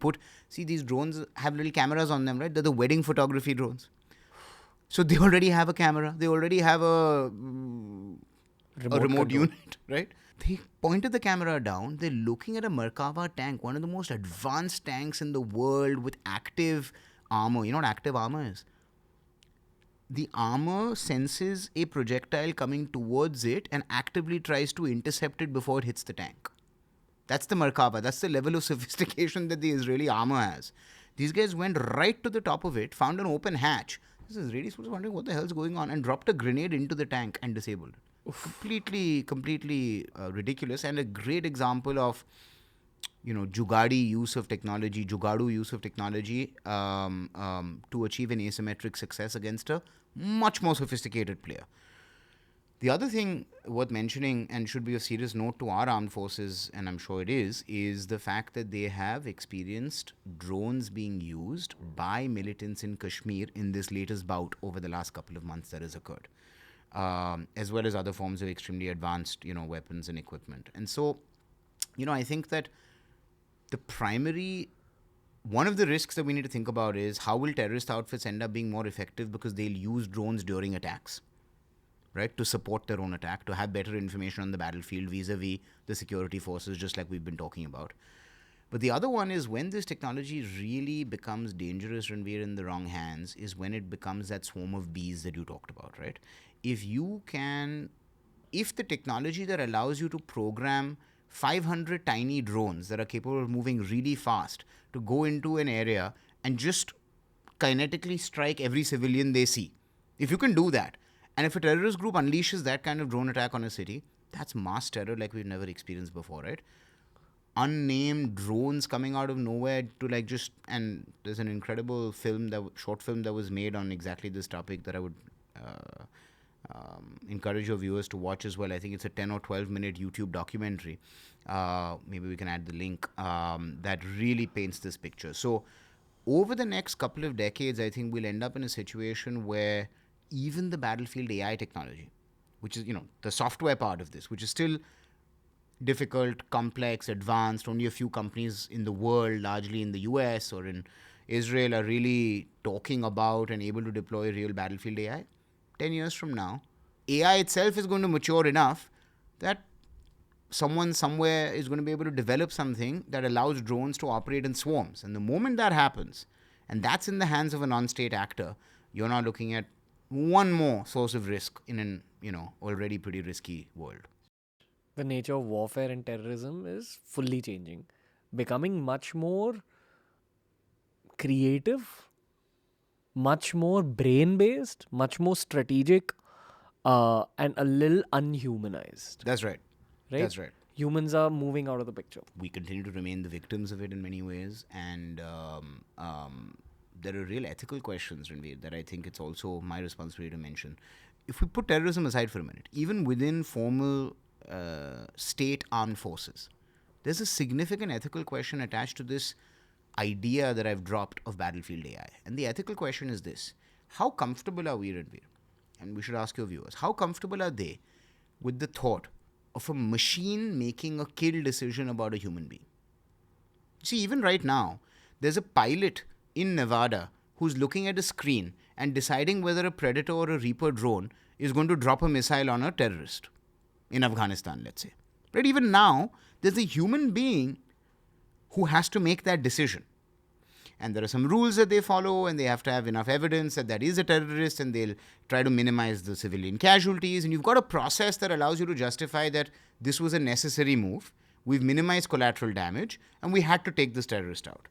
these drones have little cameras on them, right? They're the wedding photography drones. So they already have a camera. They already have a remote unit, right? They pointed the camera down. They're looking at a Merkava tank, one of the most advanced tanks in the world with active armor. You know what active armor is? The armor senses a projectile coming towards it and actively tries to intercept it before it hits the tank. That's the Merkava. That's the level of sophistication that the Israeli armor has. These guys went right to the top of it, found an open hatch. This Israelis was wondering what the hell's going on and dropped a grenade into the tank and disabled it. Completely ridiculous, and a great example of Jugadu use of technology to achieve an asymmetric success against a much more sophisticated player. The other thing worth mentioning, and should be a serious note to our armed forces, and I'm sure it is the fact that they have experienced drones being used by militants in Kashmir in this latest bout over the last couple of months that has occurred, as well as other forms of extremely advanced, weapons and equipment. And so, I think that one of the risks that we need to think about is how will terrorist outfits end up being more effective because they'll use drones during attacks, right, to support their own attack, to have better information on the battlefield vis-a-vis the security forces, just like we've been talking about. But the other one is when this technology really becomes dangerous, Ranveer, in the wrong hands, is when it becomes that swarm of bees that you talked about, right? If you can if the technology that allows you to program 500 tiny drones that are capable of moving really fast to go into an area and just kinetically strike every civilian they see, if you can do that, and if a terrorist group unleashes that kind of drone attack on a city, that's mass terror like we've never experienced before, right? Unnamed drones coming out of nowhere to like just, and there's an incredible short film that was made on exactly this topic that I would encourage your viewers to watch as well. I think it's a 10 or 12 minute YouTube documentary. Maybe we can add the link, that really paints this picture. So over the next couple of decades, I think we'll end up in a situation where even the battlefield AI technology, which is, the software part of this, which is still difficult, complex, advanced, only a few companies in the world, largely in the US or in Israel, are really talking about and able to deploy real battlefield AI. 10 years from now, AI itself is going to mature enough that someone somewhere is going to be able to develop something that allows drones to operate in swarms. And the moment that happens, and that's in the hands of a non-state actor, you're now looking at one more source of risk in an, already pretty risky world. The nature of warfare and terrorism is fully changing, becoming much more creative, much more brain-based, much more strategic, and a little unhumanized. That's right. Right? That's right. Humans are moving out of the picture. We continue to remain the victims of it in many ways, and there are real ethical questions, Ranveer, that I think it's also my responsibility to mention. If we put terrorism aside for a minute, even within formal state armed forces, there's a significant ethical question attached to this idea that I've dropped of battlefield AI. And the ethical question is this: how comfortable are we, Ranveer? And we should ask your viewers, how comfortable are they with the thought of a machine making a kill decision about a human being? See, even right now, there's a pilot in Nevada who's looking at a screen and deciding whether a Predator or a Reaper drone is going to drop a missile on a terrorist in Afghanistan, let's say. But even now, there's a human being who has to make that decision. And there are some rules that they follow, and they have to have enough evidence that that is a terrorist, and they'll try to minimize the civilian casualties. And you've got a process that allows you to justify that this was a necessary move. We've minimized collateral damage, and we had to take this terrorist out.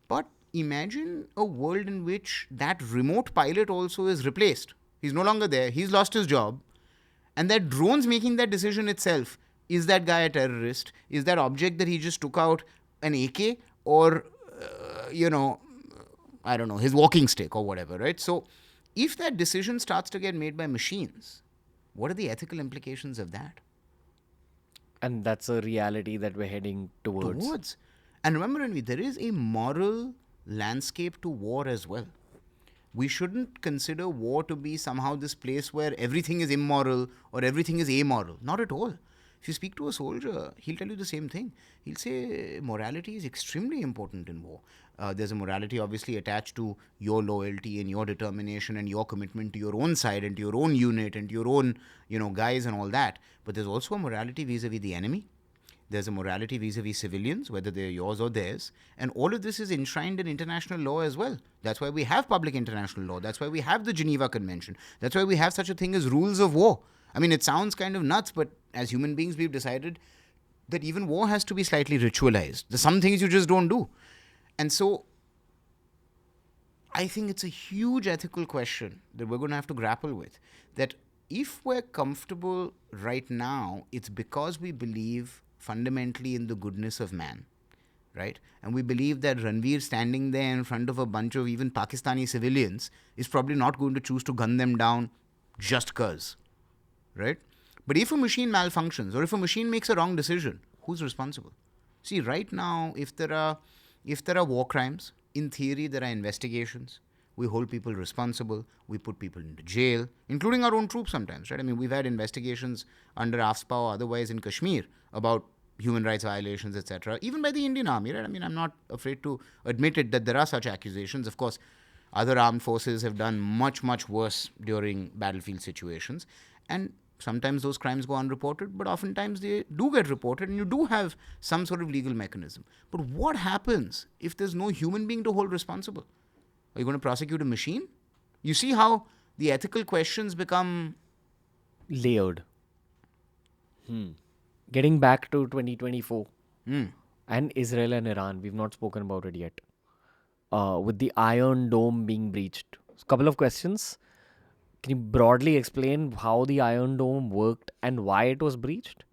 But imagine a world in which that remote pilot also is replaced. He's no longer there. He's lost his job. And that drone's making that decision itself. Is that guy a terrorist? Is that object that he just took out an AK or, I don't know, his walking stick or whatever, right? So if that decision starts to get made by machines, what are the ethical implications of that? And that's a reality that we're heading towards. And remember, Ranveer, there is a moral landscape to war as well. We shouldn't consider war to be somehow this place where everything is immoral or everything is amoral. Not at all. If you speak to a soldier, he'll tell you the same thing. He'll say morality is extremely important in war. There's a morality obviously attached to your loyalty and your determination and your commitment to your own side and to your own unit and to your own, guys and all that. But there's also a morality vis-a-vis the enemy. There's a morality vis-a-vis civilians, whether they're yours or theirs. And all of this is enshrined in international law as well. That's why we have public international law. That's why we have the Geneva Convention. That's why we have such a thing as rules of war. I mean, it sounds kind of nuts, but as human beings, we've decided that even war has to be slightly ritualized. There's some things you just don't do. And so I think it's a huge ethical question that we're going to have to grapple with. That if we're comfortable right now, it's because we believe fundamentally in the goodness of man, right? And we believe that Ranveer standing there in front of a bunch of even Pakistani civilians is probably not going to choose to gun them down just cause, right? But if a machine malfunctions or if a machine makes a wrong decision, who's responsible? See, right now, if there are war crimes, in theory, there are investigations. We hold people responsible. We put people into jail, including our own troops sometimes, right? I mean, we've had investigations under AFSPA or otherwise in Kashmir about human rights violations, etc., even by the Indian Army, right? I mean, I'm not afraid to admit it that there are such accusations. Of course, other armed forces have done much, much worse during battlefield situations. And sometimes those crimes go unreported, but oftentimes they do get reported and you do have some sort of legal mechanism. But what happens if there's no human being to hold responsible? Are you going to prosecute a machine? You see how the ethical questions become layered. Getting back to 2024 and Israel and Iran, we've not spoken about it yet. With the Iron Dome being breached. A couple of questions. Can you broadly explain how the Iron Dome worked and why it was breached?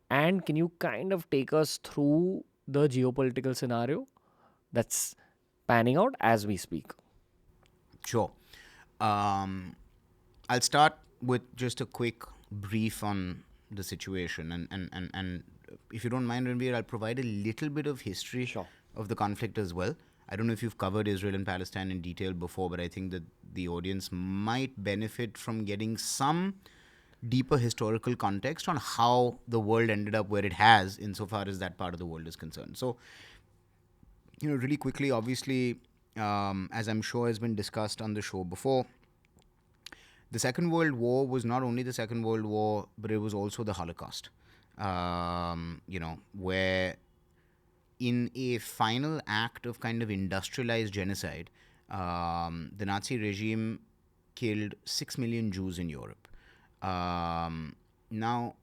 And can you kind of take us through the geopolitical scenario that's panning out as we speak? Sure. I'll start with just a quick brief on the situation. And if you don't mind, Ranveer, I'll provide a little bit of history of the conflict as well. I don't know if you've covered Israel and Palestine in detail before, but I think that the audience might benefit from getting some deeper historical context on how the world ended up where it has insofar as that part of the world is concerned. So, really quickly, obviously, as I'm sure has been discussed on the show before, the Second World War was not only the Second World War, but it was also the Holocaust, where in a final act of kind of industrialized genocide, the Nazi regime killed 6 million Jews in Europe. Now,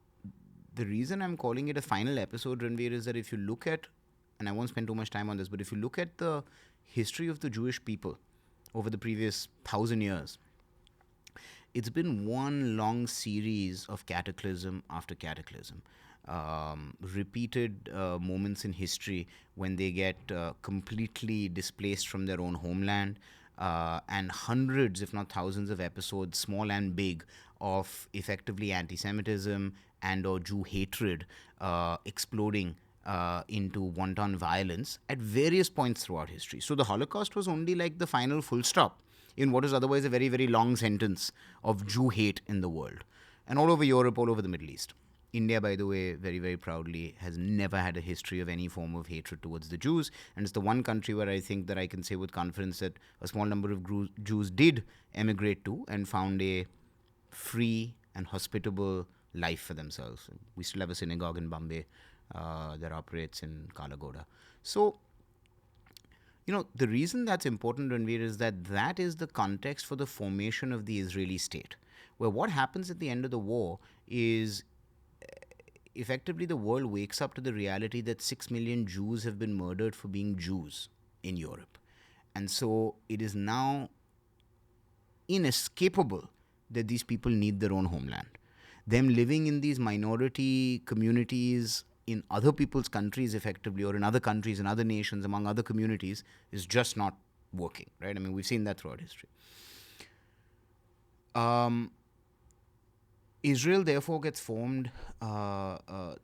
the reason I'm calling it a final episode, Ranveer, is that if you look at, and I won't spend too much time on this, but if you look at the history of the Jewish people over the previous 1,000 years, it's been one long series of cataclysm after cataclysm. Repeated moments in history when they get completely displaced from their own homeland, and hundreds, if not thousands, of episodes, small and big, of effectively anti-Semitism and or Jew hatred exploding into wanton violence at various points throughout history. So the Holocaust was only like the final full stop in what is otherwise a very, very long sentence of Jew hate in the world. And all over Europe, all over the Middle East. India, by the way, very, very proudly, has never had a history of any form of hatred towards the Jews. And it's the one country where I think that I can say with confidence that a small number of Jews did emigrate to and found a free and hospitable life for themselves. We still have a synagogue in Bombay that operates in Kalagoda. So, the reason that's important, Ranveer, is that is the context for the formation of the Israeli state, where what happens at the end of the war is effectively the world wakes up to the reality that 6 million Jews have been murdered for being Jews in Europe. And so it is now inescapable that these people need their own homeland. Them living in these minority communities in other people's countries effectively, or in other countries, in other nations, among other communities, is just not working, right? I mean, we've seen that throughout history. Israel, therefore, gets formed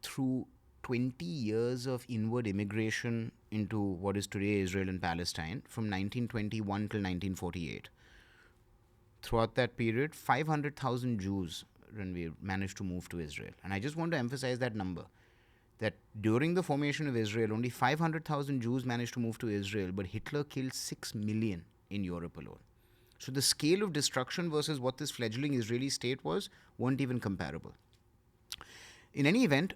through 20 years of inward immigration into what is today Israel and Palestine from 1921 till 1948. Throughout that period, 500,000 Jews, Ranveer, managed to move to Israel. And I just want to emphasize that number, that during the formation of Israel, only 500,000 Jews managed to move to Israel, but Hitler killed 6 million in Europe alone. So the scale of destruction versus what this fledgling Israeli state was weren't even comparable. In any event,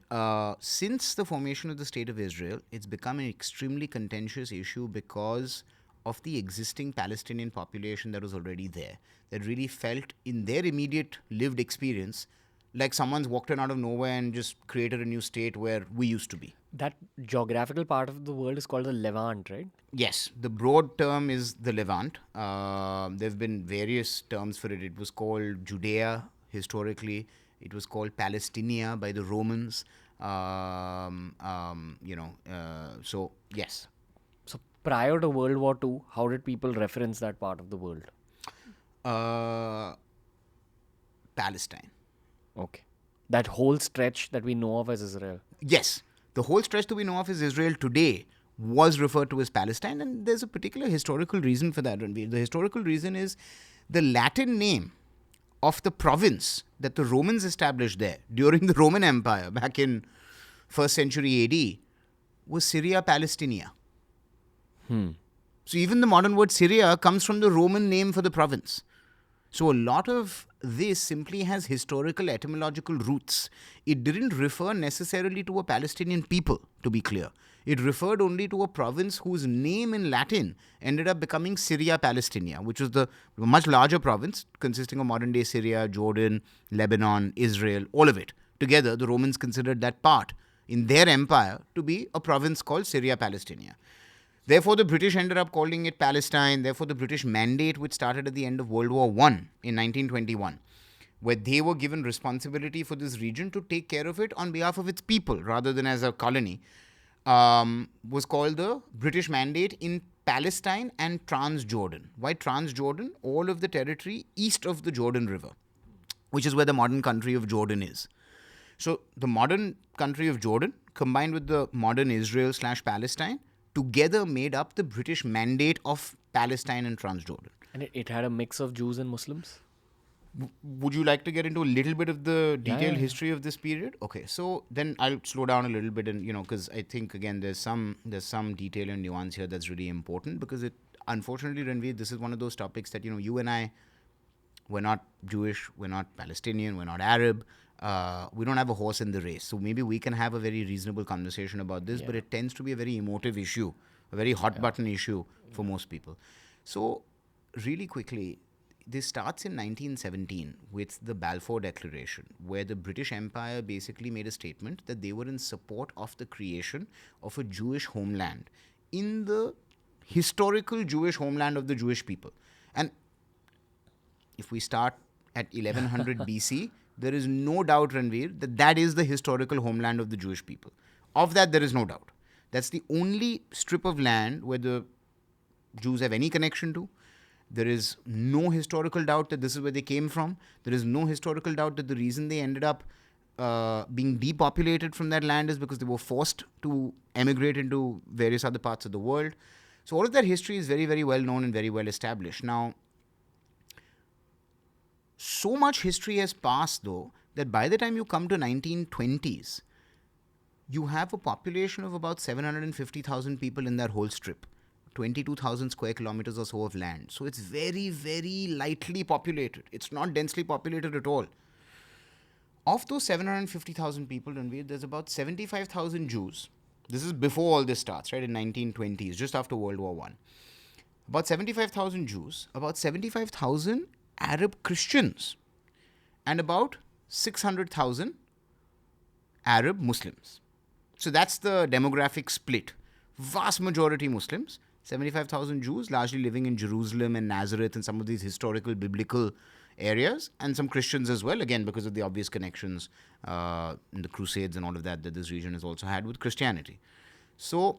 since the formation of the State of Israel, it's become an extremely contentious issue because of the existing Palestinian population that was already there, that really felt in their immediate lived experience like someone's walked in out of nowhere and just created a new state where we used to be. That geographical part of the world is called the Levant, right? Yes, the broad term is the Levant. There have been various terms for it. It was called Judea historically. It was called Palestinia by the Romans. So yes. So prior to World War II, how did people reference that part of the world? Palestine. Okay. That whole stretch that we know of as Israel. Yes. The whole stretch that we know of as Israel today was referred to as Palestine, and there's a particular historical reason for that, Ranveer. The historical reason is the Latin name of the province that the Romans established there during the Roman Empire back in 1st century AD was Syria Palestinia. So even the modern word Syria comes from the Roman name for the province. So a lot of this simply has historical etymological roots. It didn't refer necessarily to a Palestinian people, to be clear. It referred only to a province whose name in Latin ended up becoming Syria Palestinia, which was the much larger province consisting of modern-day Syria, Jordan, Lebanon, Israel, all of it together, the Romans considered that part in their empire to be a province called Syria-Palestina. Therefore, the British ended up calling it Palestine. Therefore, the British Mandate, which started at the end of World War I in 1921, where they were given responsibility for this region to take care of it on behalf of its people rather than as a colony, was called the British Mandate in Palestine and Transjordan. Why Transjordan? All of the territory east of the Jordan River, which is where the modern country of Jordan is. So the modern country of Jordan combined with the modern Israel/Palestine together made up the British Mandate of Palestine and Transjordan. And it had a mix of Jews and Muslims? Would you like to get into a little bit of the detailed history of this period? Okay, so then I'll slow down a little bit, and because I think again there's some detail and nuance here that's really important, because it, unfortunately, Ranveer, this is one of those topics that you and I, we're not Jewish, we're not Palestinian, we're not Arab, we don't have a horse in the race. So maybe we can have a very reasonable conversation about this, but it tends to be a very emotive issue, a very hot button issue for most people. So really quickly, this starts in 1917 with the Balfour Declaration, where the British Empire basically made a statement that they were in support of the creation of a Jewish homeland in the historical Jewish homeland of the Jewish people. And if we start at 1100 BC, there is no doubt, Ranveer, that that is the historical homeland of the Jewish people. Of that, there is no doubt. That's the only strip of land where the Jews have any connection to. There is no historical doubt that this is where they came from. There is no historical doubt that the reason they ended up being depopulated from that land is because they were forced to emigrate into various other parts of the world. So all of that history is very, very well known and very well established. Now, so much history has passed, though, that by the time you come to 1920s, you have a population of about 750,000 people in that whole strip. 22,000 square kilometers or so of land. So it's very, very lightly populated. It's not densely populated at all. Of those 750,000 people, Ranveer, there's about 75,000 Jews. This is before all this starts, right, in 1920s, just after World War I. About 75,000 Jews, about 75,000 Arab Christians, and about 600,000 Arab Muslims. So that's the demographic split. Vast majority Muslims, 75,000 Jews, largely living in Jerusalem and Nazareth and some of these historical biblical areas, and some Christians as well, again, because of the obvious connections in the Crusades and all of that this region has also had with Christianity. So,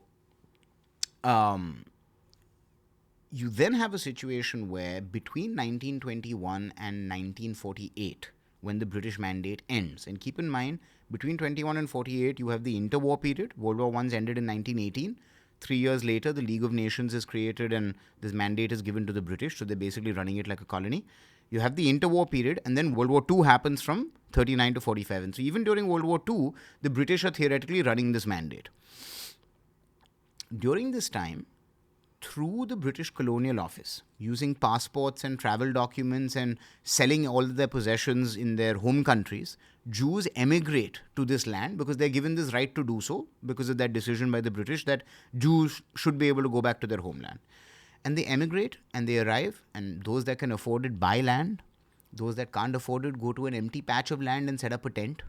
you then have a situation where between 1921 and 1948, when the British Mandate ends, and keep in mind, between 21 and 48, you have the interwar period. World War I's ended in 1918. 3 years later, the League of Nations is created and this mandate is given to the British. So they're basically running it like a colony. You have the interwar period, and then World War II happens from 39 to 45. And so even during World War II, the British are theoretically running this mandate. During this time, through the British Colonial Office, using passports and travel documents and selling all of their possessions in their home countries, Jews emigrate to this land because they're given this right to do so because of that decision by the British that Jews should be able to go back to their homeland. And they emigrate and they arrive, and those that can afford it buy land. Those that can't afford it go to an empty patch of land and set up a tent.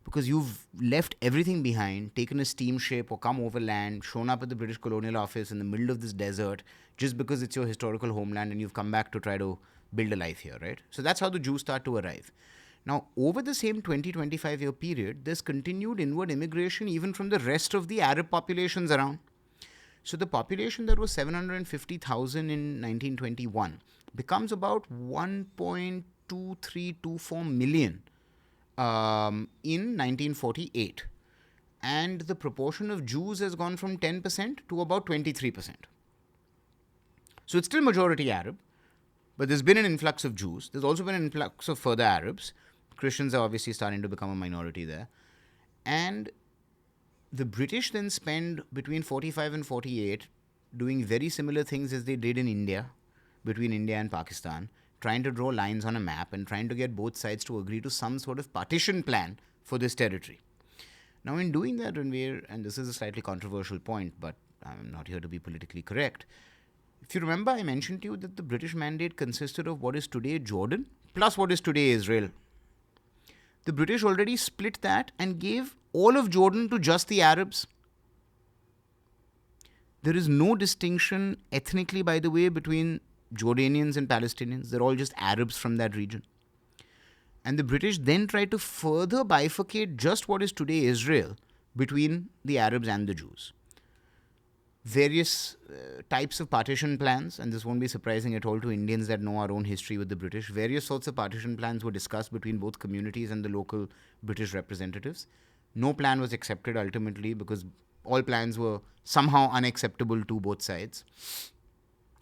Because you've left everything behind, taken a steamship or come overland, shown up at the British Colonial Office in the middle of this desert, just because it's your historical homeland and you've come back to try to build a life here, right? So that's how the Jews start to arrive. Now, over the same 20-25 year period, there's continued inward immigration even from the rest of the Arab populations around. So the population that was 750,000 in 1921 becomes about 1.2324 million in 1948. And the proportion of Jews has gone from 10% to about 23%. So it's still majority Arab, but there's been an influx of Jews. There's also been an influx of further Arabs. Christians are obviously starting to become a minority there. And the British then spend between 45 and 48 doing very similar things as they did in India, between India and Pakistan, trying to draw lines on a map and trying to get both sides to agree to some sort of partition plan for this territory. Now, in doing that, Ranveer, and this is a slightly controversial point, but I'm not here to be politically correct. If you remember, I mentioned to you that the British Mandate consisted of what is today Jordan plus what is today Israel. The British already split that and gave all of Jordan to just the Arabs. There is no distinction ethnically, by the way, between Jordanians and Palestinians. They're all just Arabs from that region. And the British then tried to further bifurcate just what is today Israel between the Arabs and the Jews. Various types of partition plans, and this won't be surprising at all to Indians that know our own history with the British, various sorts of partition plans were discussed between both communities and the local British representatives. No plan was accepted ultimately because all plans were somehow unacceptable to both sides.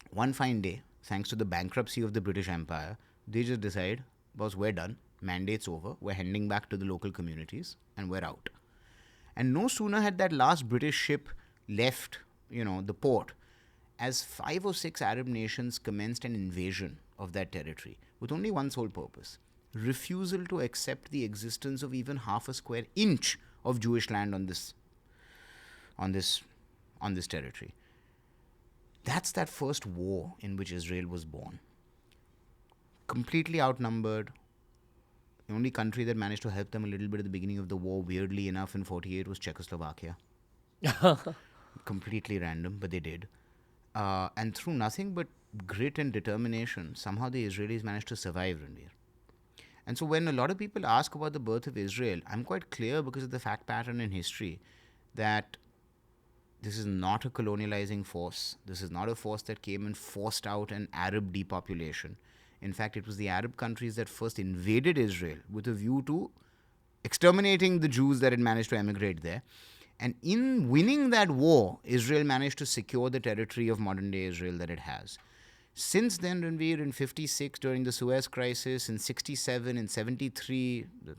One fine day, thanks to the bankruptcy of the British Empire, they just decide, boss, we're done, mandate's over, we're handing back to the local communities, and we're out. And no sooner had that last British ship left, the port, as 5 or 6 Arab nations commenced an invasion of that territory with only one sole purpose: refusal to accept the existence of even half a square inch of Jewish land on this territory. That's that first war in which Israel was born. Completely outnumbered. The only country that managed to help them a little bit at the beginning of the war, weirdly enough, in 1948 was Czechoslovakia. Completely random, but they did. And through nothing but grit and determination, somehow the Israelis managed to survive, Ranveer. And so when a lot of people ask about the birth of Israel, I'm quite clear because of the fact pattern in history that this is not a colonializing force. This is not a force that came and forced out an Arab depopulation. In fact, it was the Arab countries that first invaded Israel with a view to exterminating the Jews that had managed to emigrate there. And in winning that war, Israel managed to secure the territory of modern-day Israel that it has. Since then, Ranveer, in 1956, during the Suez Crisis, in 1967, in 1973, the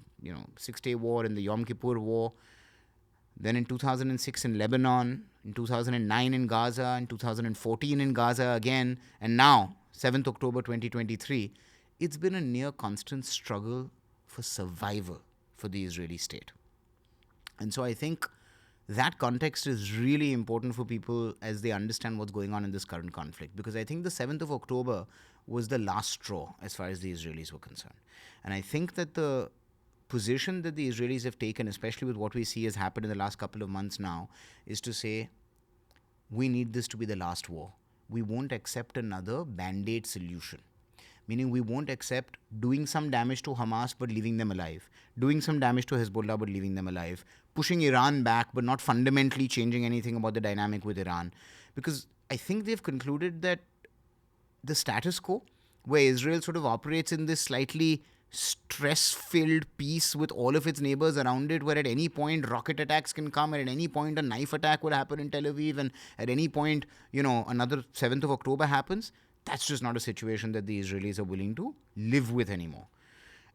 Six-Day War and the Yom Kippur War, then in 2006 in Lebanon, in 2009 in Gaza, in 2014 in Gaza again, and now, 7th October 2023, it's been a near constant struggle for survival for the Israeli state. And so I think that context is really important for people as they understand what's going on in this current conflict, because I think the 7th of October was the last straw as far as the Israelis were concerned. And I think that the position that the Israelis have taken, especially with what we see has happened in the last couple of months now, is to say, we need this to be the last war. We won't accept another band-aid solution. Meaning we won't accept doing some damage to Hamas but leaving them alive, doing some damage to Hezbollah but leaving them alive, pushing Iran back but not fundamentally changing anything about the dynamic with Iran. Because I think they've concluded that the status quo, where Israel sort of operates in this slightly stress-filled peace with all of its neighbors around it, where at any point rocket attacks can come, and at any point a knife attack would happen in Tel Aviv, and at any point, another 7th of October happens, that's just not a situation that the Israelis are willing to live with anymore.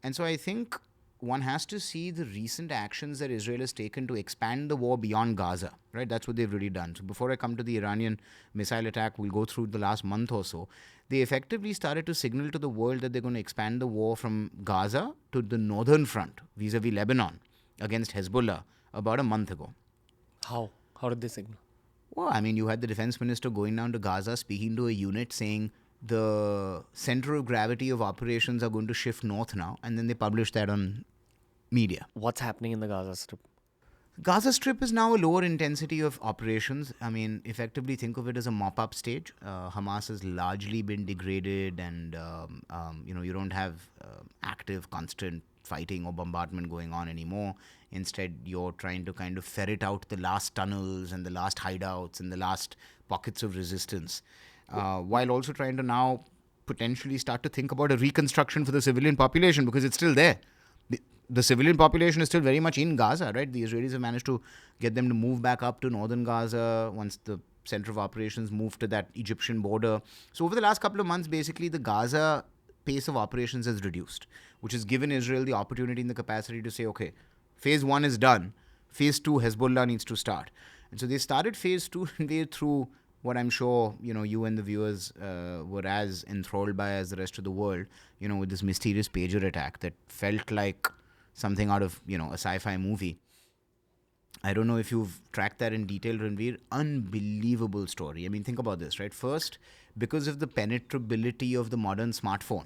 And so I think one has to see the recent actions that Israel has taken to expand the war beyond Gaza, right? That's what they've really done. So before I come to the Iranian missile attack, we'll go through the last month or so. They effectively started to signal to the world that they're going to expand the war from Gaza to the northern front, vis-a-vis Lebanon, against Hezbollah about a month ago. How? How did they signal? Well, I mean, you had the defense minister going down to Gaza, speaking to a unit, saying the center of gravity of operations are going to shift north now, and then they published that on media. What's happening in the Gaza Strip? Gaza Strip is now a lower intensity of operations. I mean, effectively think of it as a mop-up stage. Hamas has largely been degraded, and you don't have active, constant fighting or bombardment going on anymore. Instead, you're trying to kind of ferret out the last tunnels and the last hideouts and the last pockets of resistance, while also trying to now potentially start to think about a reconstruction for the civilian population, because it's still there. The civilian population is still very much in Gaza, right? The Israelis have managed to get them to move back up to northern Gaza once the center of operations moved to that Egyptian border. So over the last couple of months, basically, the Gaza pace of operations has reduced, which has given Israel the opportunity and the capacity to say, okay, phase 1 is done. Phase 2, Hezbollah needs to start. And so they started phase 2 through what I'm sure, you and the viewers were as enthralled by as the rest of the world, with this mysterious pager attack that felt like something out of, a sci-fi movie. I don't know if you've tracked that in detail, Ranveer. Unbelievable story. I mean, think about this, right? First, because of the penetrability of the modern smartphone,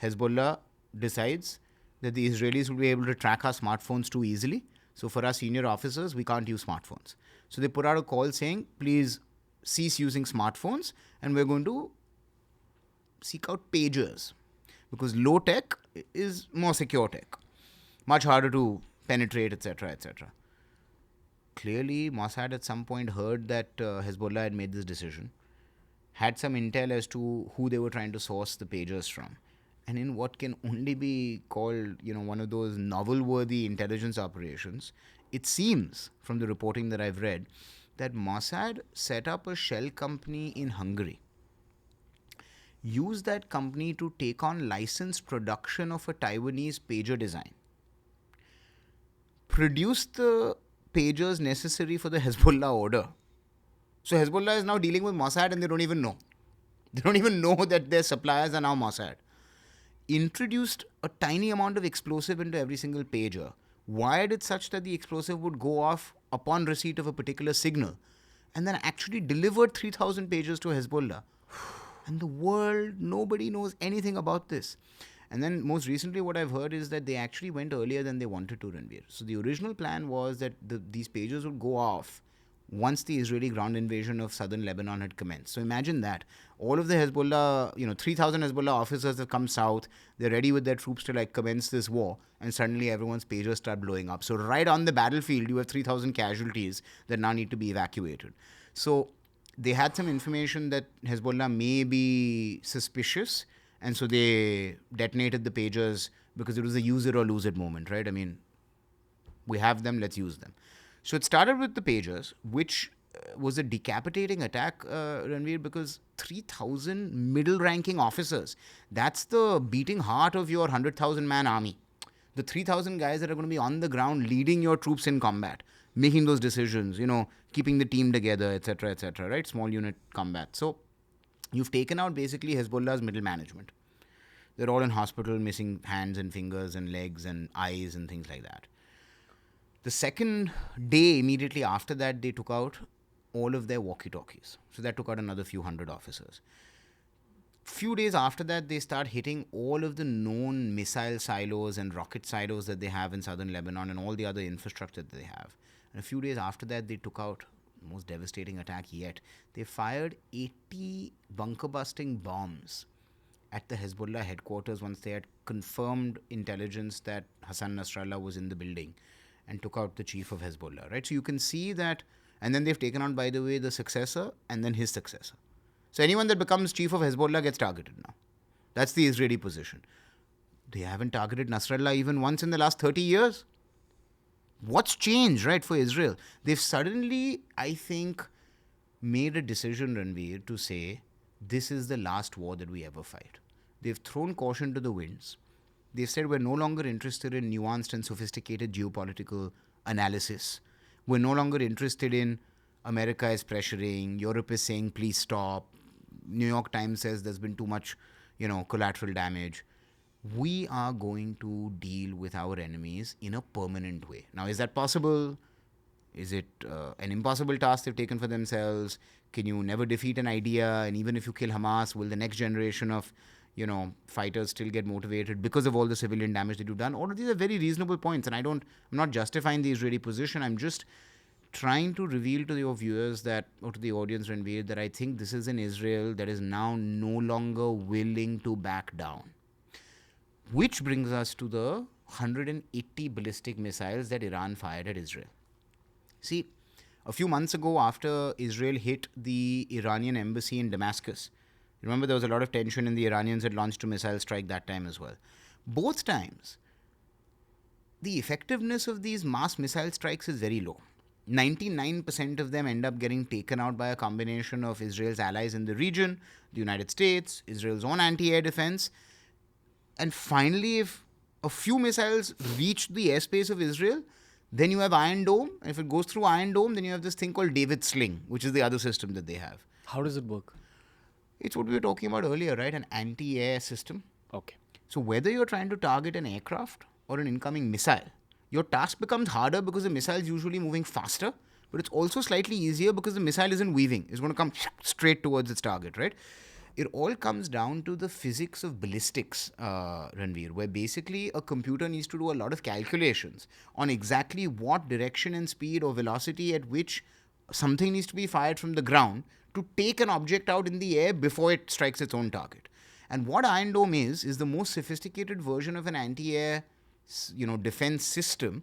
Hezbollah decides that the Israelis would be able to track our smartphones too easily. So for our senior officers, we can't use smartphones. So they put out a call saying, please cease using smartphones and we're going to seek out pagers. Because low tech is more secure tech. Much harder to penetrate, etc., etc. Clearly, Mossad at some point heard that Hezbollah had made this decision, had some intel as to who they were trying to source the pagers from. And in what can only be called, one of those novel-worthy intelligence operations, it seems, from the reporting that I've read, that Mossad set up a shell company in Hungary, used that company to take on licensed production of a Taiwanese pager design, produced the pagers necessary for the Hezbollah order. So Hezbollah is now dealing with Mossad and they don't even know. They don't even know that their suppliers are now Mossad. Introduced a tiny amount of explosive into every single pager, wired it such that the explosive would go off upon receipt of a particular signal, and then actually delivered 3,000 pagers to Hezbollah. And the world, nobody knows anything about this. And then most recently what I've heard is that they actually went earlier than they wanted to, Ranveer. So the original plan was that these pagers would go off once the Israeli ground invasion of southern Lebanon had commenced. So imagine that. All of the Hezbollah, 3,000 Hezbollah officers have come south. They're ready with their troops to commence this war. And suddenly everyone's pagers start blowing up. So right on the battlefield, you have 3,000 casualties that now need to be evacuated. So they had some information that Hezbollah may be suspicious. And so they detonated the pagers because it was a use it or lose it moment, right? I mean, we have them, let's use them. So it started with the pagers, which was a decapitating attack, Ranveer, because 3,000 middle-ranking officers, that's the beating heart of your 100,000-man army. The 3,000 guys that are going to be on the ground leading your troops in combat, making those decisions, keeping the team together, etc., right? Small unit combat. So you've taken out basically Hezbollah's middle management. They're all in hospital, missing hands and fingers and legs and eyes and things like that. The second day, immediately after that, they took out all of their walkie-talkies. So that took out another few hundred officers. Few days after that, they start hitting all of the known missile silos and rocket silos that they have in southern Lebanon and all the other infrastructure that they have. And a few days after that, they took out the most devastating attack yet. They fired 80 bunker-busting bombs at the Hezbollah headquarters once they had confirmed intelligence that Hassan Nasrallah was in the building, and took out the chief of Hezbollah, right? So you can see that, and then they've taken out, by the way, the successor and then his successor. So anyone that becomes chief of Hezbollah gets targeted now. That's the Israeli position. They haven't targeted Nasrallah even once in the last 30 years. What's changed, right, for Israel? They've suddenly, I think, made a decision, Ranveer, to say, this is the last war that we ever fight. They've thrown caution to the winds. They've said we're no longer interested in nuanced and sophisticated geopolitical analysis. We're no longer interested in America is pressuring, Europe is saying please stop, New York Times says there's been too much, collateral damage. We are going to deal with our enemies in a permanent way. Now, is that possible? Is it an impossible task they've taken for themselves? Can you never defeat an idea? And even if you kill Hamas, will the next generation of fighters still get motivated because of all the civilian damage that you've done? All of these are very reasonable points, and I'm not justifying the Israeli position. I'm just trying to reveal to your viewers or to the audience, Ranveer, that I think this is an Israel that is now no longer willing to back down. Which brings us to the 180 ballistic missiles that Iran fired at Israel. See, a few months ago, after Israel hit the Iranian embassy in Damascus, remember there was a lot of tension and the Iranians had launched a missile strike that time as well. Both times, the effectiveness of these mass missile strikes is very low. 99% of them end up getting taken out by a combination of Israel's allies in the region, the United States, Israel's own anti-air defense. And finally, if a few missiles reach the airspace of Israel, then you have Iron Dome. And if it goes through Iron Dome, then you have this thing called David Sling, which is the other system that they have. How does it work? It's what we were talking about earlier, right? An anti-air system. Okay. So whether you're trying to target an aircraft or an incoming missile, your task becomes harder because the missile is usually moving faster, but it's also slightly easier because the missile isn't weaving. It's going to come straight towards its target, right? It all comes down to the physics of ballistics, Ranveer, where basically a computer needs to do a lot of calculations on exactly what direction and speed or velocity at which something needs to be fired from the ground to take an object out in the air before it strikes its own target. And what Iron Dome is the most sophisticated version of an anti-air, defense system.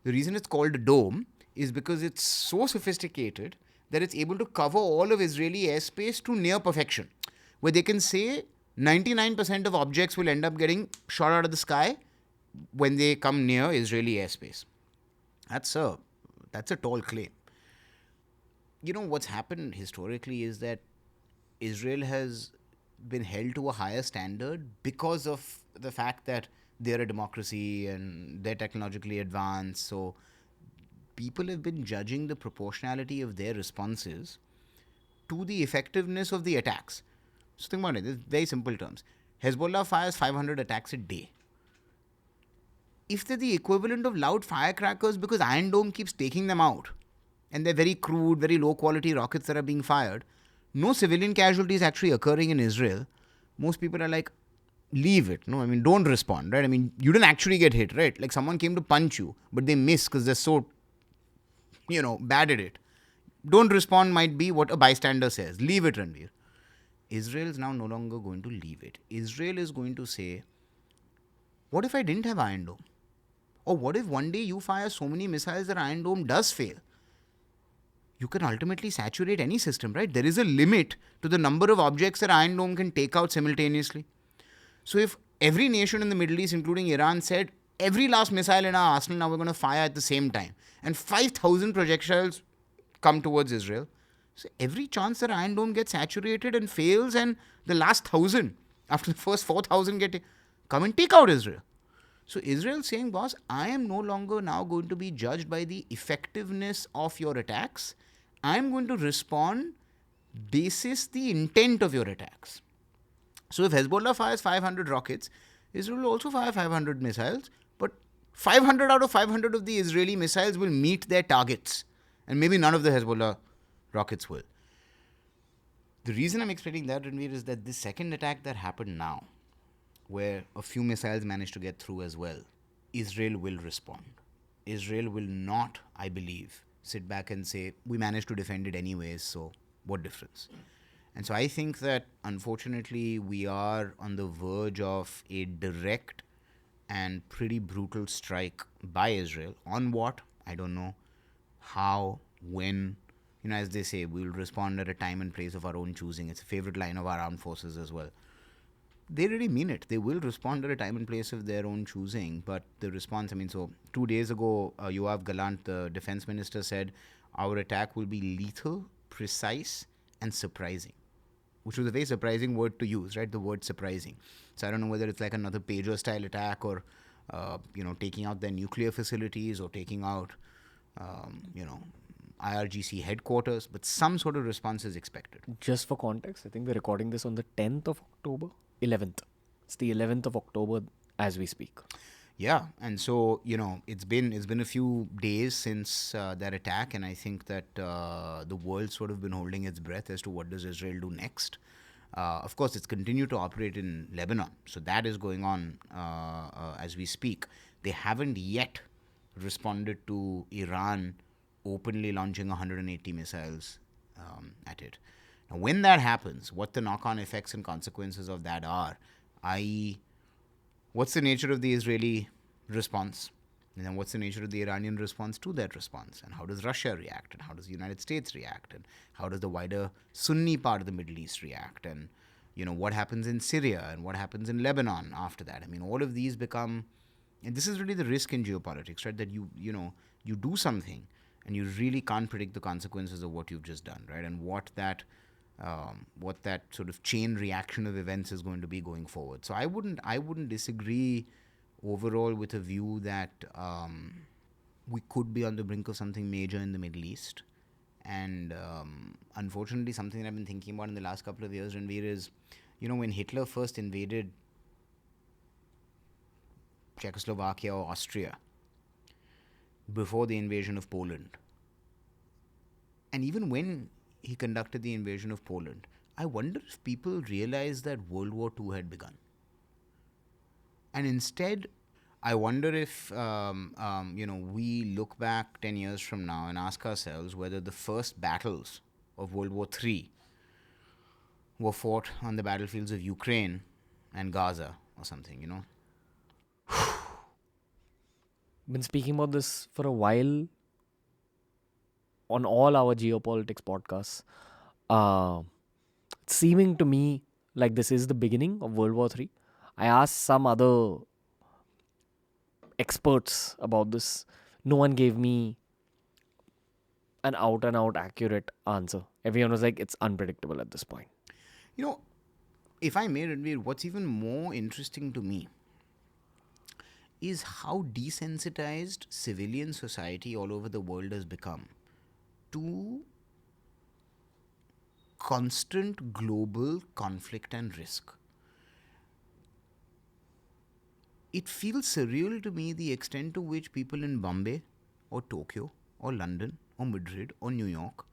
The reason it's called a dome is because it's so sophisticated that it's able to cover all of Israeli airspace to near perfection, where they can say 99% of objects will end up getting shot out of the sky when they come near Israeli airspace. That's a tall claim. What's happened historically is that Israel has been held to a higher standard because of the fact that they're a democracy and they're technologically advanced. So people have been judging the proportionality of their responses to the effectiveness of the attacks. So think about it, in very simple terms. Hezbollah fires 500 attacks a day. If they're the equivalent of loud firecrackers because Iron Dome keeps taking them out, and they're very crude, very low quality rockets that are being fired, no civilian casualties actually occurring in Israel, most people are like, leave it. No, don't respond, right? You didn't actually get hit, right? Like someone came to punch you, but they miss because they're so, bad at it. Don't respond might be what a bystander says. Leave it, Ranveer. Israel is now no longer going to leave it. Israel is going to say, what if I didn't have Iron Dome? Or what if one day you fire so many missiles that Iron Dome does fail? You can ultimately saturate any system, right? There is a limit to the number of objects that Iron Dome can take out simultaneously. So if every nation in the Middle East, including Iran, said, every last missile in our arsenal now we're going to fire at the same time, and 5,000 projectiles come towards Israel, so every chance that Iron Dome gets saturated and fails, and the last 1,000, after the first 4,000 come and take out Israel. So Israel saying, boss, I am no longer now going to be judged by the effectiveness of your attacks. I'm going to respond basis the intent of your attacks. So if Hezbollah fires 500 rockets, Israel will also fire 500 missiles, but 500 out of 500 of the Israeli missiles will meet their targets, and maybe none of the Hezbollah rockets will. The reason I'm explaining that, Ranveer, is that this second attack that happened now, where a few missiles managed to get through as well, Israel will respond. Israel will not, I believe, sit back and say, we managed to defend it anyways, so what difference? And so I think that, unfortunately, we are on the verge of a direct and pretty brutal strike by Israel. On what? I don't know. How? When? As they say, we'll respond at a time and place of our own choosing. It's a favorite line of our armed forces as well. They really mean it. They will respond at a time and place of their own choosing. But the response, so 2 days ago, Yoav Gallant, the defense minister, said, our attack will be lethal, precise, and surprising. Which was a very surprising word to use, right? The word surprising. So I don't know whether it's like another pager-style attack or, taking out their nuclear facilities or taking out, IRGC headquarters, but some sort of response is expected. Just for context, I think we're recording this on the 10th of October, 11th. It's the 11th of October as we speak. Yeah, and so, it's been a few days since that attack, and I think that the world's sort of been holding its breath as to what does Israel do next. Of course, it's continued to operate in Lebanon, so that is going on as we speak. They haven't yet responded to Iran openly launching 180 missiles at it. Now, when that happens, what the knock-on effects and consequences of that are, i.e., what's the nature of the Israeli response? And then what's the nature of the Iranian response to that response? And how does Russia react? And how does the United States react? And how does the wider Sunni part of the Middle East react? And, what happens in Syria? And what happens in Lebanon after that? all of these become... And this is really the risk in geopolitics, right? That you do something and you really can't predict the consequences of what you've just done, right? And what that sort of chain reaction of events is going to be going forward. So I wouldn't disagree overall with a view that we could be on the brink of something major in the Middle East. And unfortunately, something that I've been thinking about in the last couple of years, Ranveer, is, when Hitler first invaded Czechoslovakia or Austria, before the invasion of Poland, and even when he conducted the invasion of Poland, I wonder if people realized that World War II had begun. And instead, I wonder if we look back 10 years from now and ask ourselves whether the first battles of World War III were fought on the battlefields of Ukraine and Gaza or something. Been speaking about this for a while on all our geopolitics podcasts. It's seeming to me like this is the beginning of World War III. I asked some other experts about this. No one gave me an out and out accurate answer. Everyone was like, it's unpredictable at this point. You know, if I may, Ranveer, what's even more interesting to me is how desensitized civilian society all over the world has become to constant global conflict and risk. It feels surreal to me the extent to which people in Bombay or Tokyo or London or Madrid or New York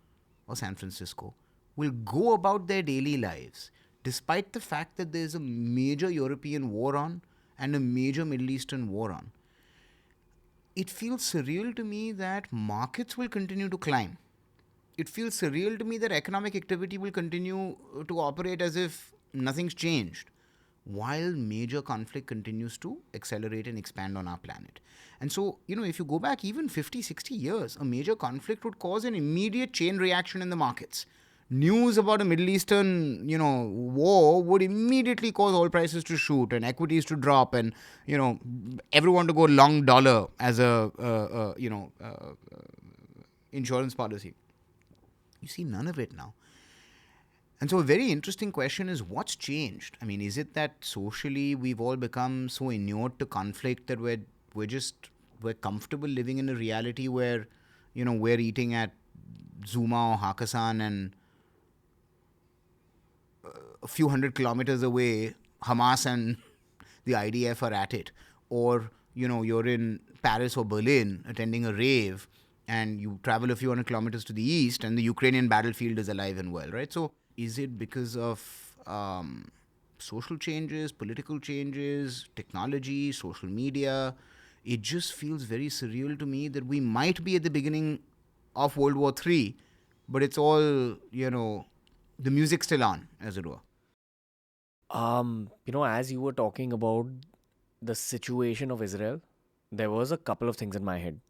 or San Francisco will go about their daily lives despite the fact that there's a major European war on and a major Middle Eastern war on. It feels surreal to me that markets will continue to climb. It feels surreal to me that economic activity will continue to operate as if nothing's changed, while major conflict continues to accelerate and expand on our planet. And so, if you go back even 50, 60 years, a major conflict would cause an immediate chain reaction in the markets. News about a Middle Eastern, war would immediately cause oil prices to shoot and equities to drop and, everyone to go long dollar as a insurance policy. You see none of it now. And so a very interesting question is, what's changed? I mean, is it that socially we've all become so inured to conflict that we're comfortable living in a reality where, we're eating at Zuma or Hakkasan and a few hundred kilometers away, Hamas and the IDF are at it? Or, you're in Paris or Berlin attending a rave and you travel a few hundred kilometers to the east and the Ukrainian battlefield is alive and well, right? So is it because of social changes, political changes, technology, social media? It just feels very surreal to me that we might be at the beginning of World War III, but it's all, the music's still on, as it were. As you were talking about the situation of Israel, there was a couple of things in my head.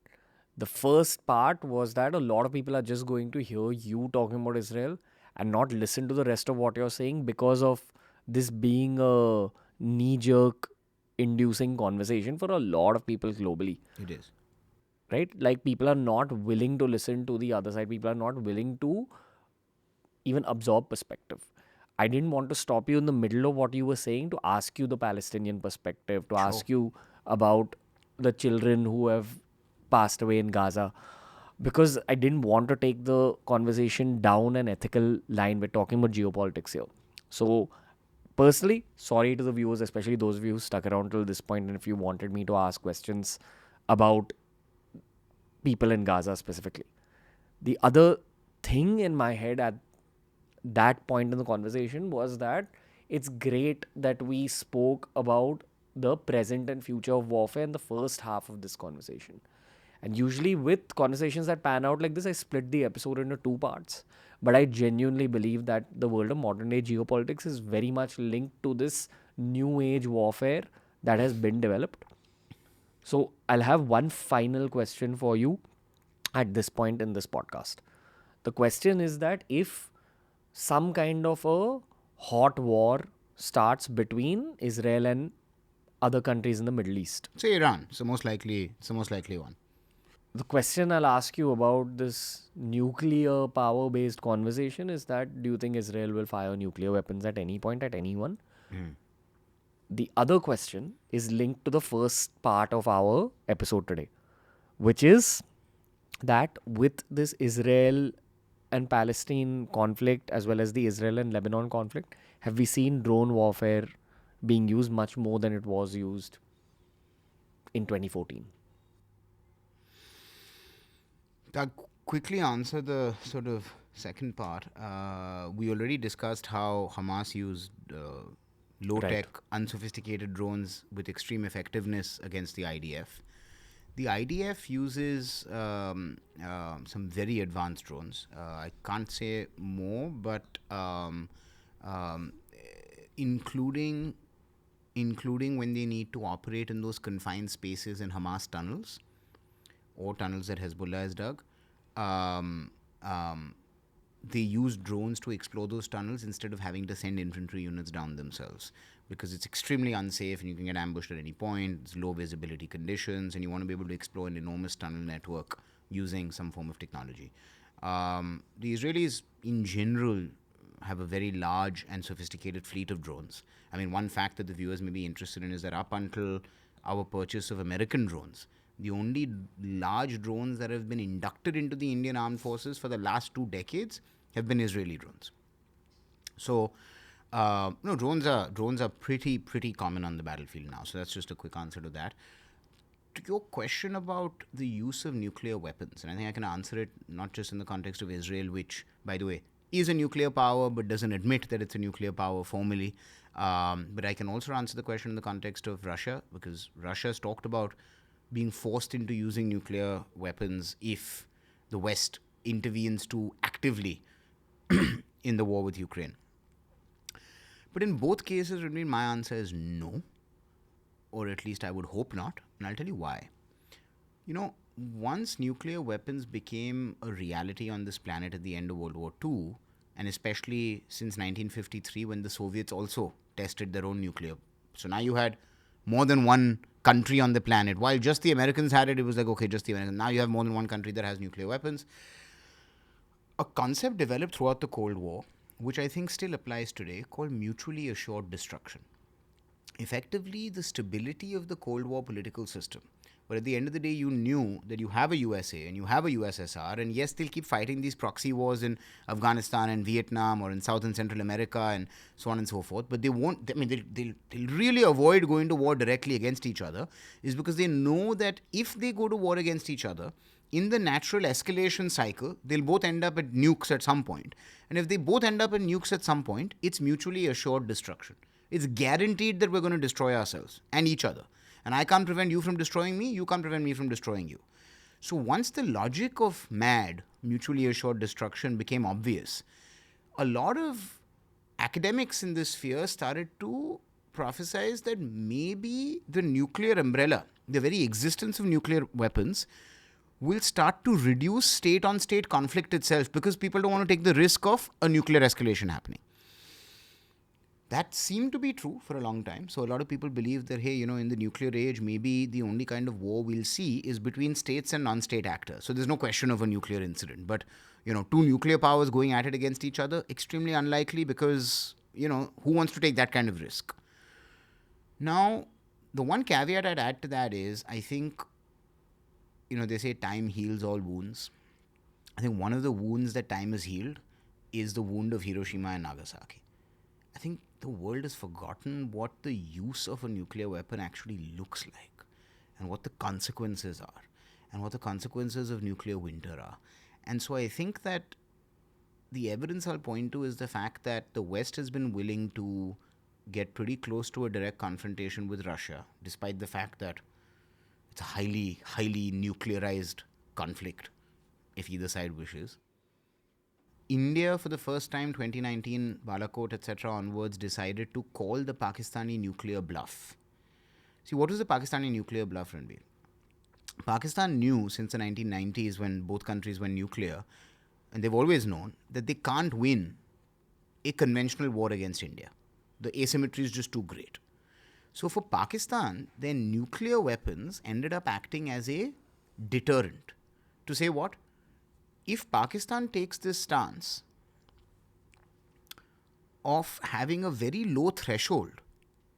The first part was that a lot of people are just going to hear you talking about Israel and not listen to the rest of what you're saying because of this being a knee-jerk inducing conversation for a lot of people globally. It is. Right? Like, people are not willing to listen to the other side. People are not willing to even absorb perspective. I didn't want to stop you in the middle of what you were saying to ask you the Palestinian perspective, to ask you about the children who have passed away in Gaza, because I didn't want to take the conversation down an ethical line. We're talking about geopolitics here. So, personally, sorry to the viewers, especially those of you who stuck around till this point, and if you wanted me to ask questions about people in Gaza specifically. The other thing in my head at that point in the conversation was that it's great that we spoke about the present and future of warfare in the first half of this conversation. And usually with conversations that pan out like this, I split the episode into two parts. But I genuinely believe that the world of modern day geopolitics is very much linked to this new age warfare that has been developed. So I'll have one final question for you at this point in this podcast. The question is that if some kind of a hot war starts between Israel and other countries in the Middle East. Say Iran. It's the most likely one. The question I'll ask you about this nuclear power based conversation is that, do you think Israel will fire nuclear weapons at any point at anyone? The other question is linked to the first part of our episode today, which is that with this Israel and Palestine conflict, as well as the Israel and Lebanon conflict, have we seen drone warfare being used much more than it was used in 2014? I'll quickly answer the sort of second part, we already discussed how Hamas used low-tech, unsophisticated drones with extreme effectiveness against the IDF. The IDF uses some very advanced drones. I can't say more, but including when they need to operate in those confined spaces in Hamas tunnels or tunnels that Hezbollah has dug. They use drones to explore those tunnels instead of having to send infantry units down themselves, because it's extremely unsafe and you can get ambushed at any point. It's low visibility conditions and you want to be able to explore an enormous tunnel network using some form of technology. The Israelis in general have a very large and sophisticated fleet of drones. I mean, one fact that the viewers may be interested in is that up until our purchase of American drones, the only large drones that have been inducted into the Indian Armed Forces for the last 2 decades have been Israeli drones. So, drones are pretty common on the battlefield now. So that's just a quick answer to that. To your question about the use of nuclear weapons, and I think I can answer it not just in the context of Israel, which, by the way, is a nuclear power but doesn't admit that it's a nuclear power formally. But I can also answer the question in the context of Russia, because Russia has talked about being forced into using nuclear weapons if the West intervenes too actively in the war with Ukraine. But in both cases, my answer is no, or at least I would hope not, and I'll tell you why. Once nuclear weapons became a reality on this planet at the end of World War II, and especially since 1953 when the Soviets also tested their own nuclear. So now you had more than one country on the planet. While just the Americans had it, it was like, okay, just the Americans. Now you have more than one country that has nuclear weapons. A concept developed throughout the Cold War, which I think still applies today, called mutually assured destruction. Effectively, the stability of the Cold War political system, but at the end of the day, you knew that you have a USA and you have a USSR, and yes, they'll keep fighting these proxy wars in Afghanistan and Vietnam or in South and Central America and so on and so forth, but they won't, they'll really avoid going to war directly against each other, is because they know that if they go to war against each other, in the natural escalation cycle, they'll both end up at nukes at some point. And if they both end up at nukes at some point, it's mutually assured destruction. It's guaranteed that we're going to destroy ourselves and each other. And I can't prevent you from destroying me, you can't prevent me from destroying you. So once the logic of MAD, mutually assured destruction, became obvious, a lot of academics in this sphere started to prophesize that maybe the nuclear umbrella, the very existence of nuclear weapons, will start to reduce state-on-state conflict itself, because people don't want to take the risk of a nuclear escalation happening. That seemed to be true for a long time. So a lot of people believe that, hey, in the nuclear age, maybe the only kind of war we'll see is between states and non-state actors. So there's no question of a nuclear incident. But, 2 nuclear powers going at it against each other, extremely unlikely, because, who wants to take that kind of risk? Now, the one caveat I'd add to that is, I think, they say time heals all wounds. I think one of the wounds that time has healed is the wound of Hiroshima and Nagasaki. I think the world has forgotten what the use of a nuclear weapon actually looks like, and what the consequences are, and what the consequences of nuclear winter are. And so I think that the evidence I'll point to is the fact that the West has been willing to get pretty close to a direct confrontation with Russia, despite the fact that it's a highly nuclearized conflict, if either side wishes. India, for the first time, 2019, Balakot, etc. onwards, decided to call the Pakistani nuclear bluff. See, what was the Pakistani nuclear bluff, Ranveer? Pakistan knew since the 1990s, when both countries went nuclear, and they've always known that they can't win a conventional war against India. The asymmetry is just too great. So for Pakistan, their nuclear weapons ended up acting as a deterrent. To say what? If Pakistan takes this stance of having a very low threshold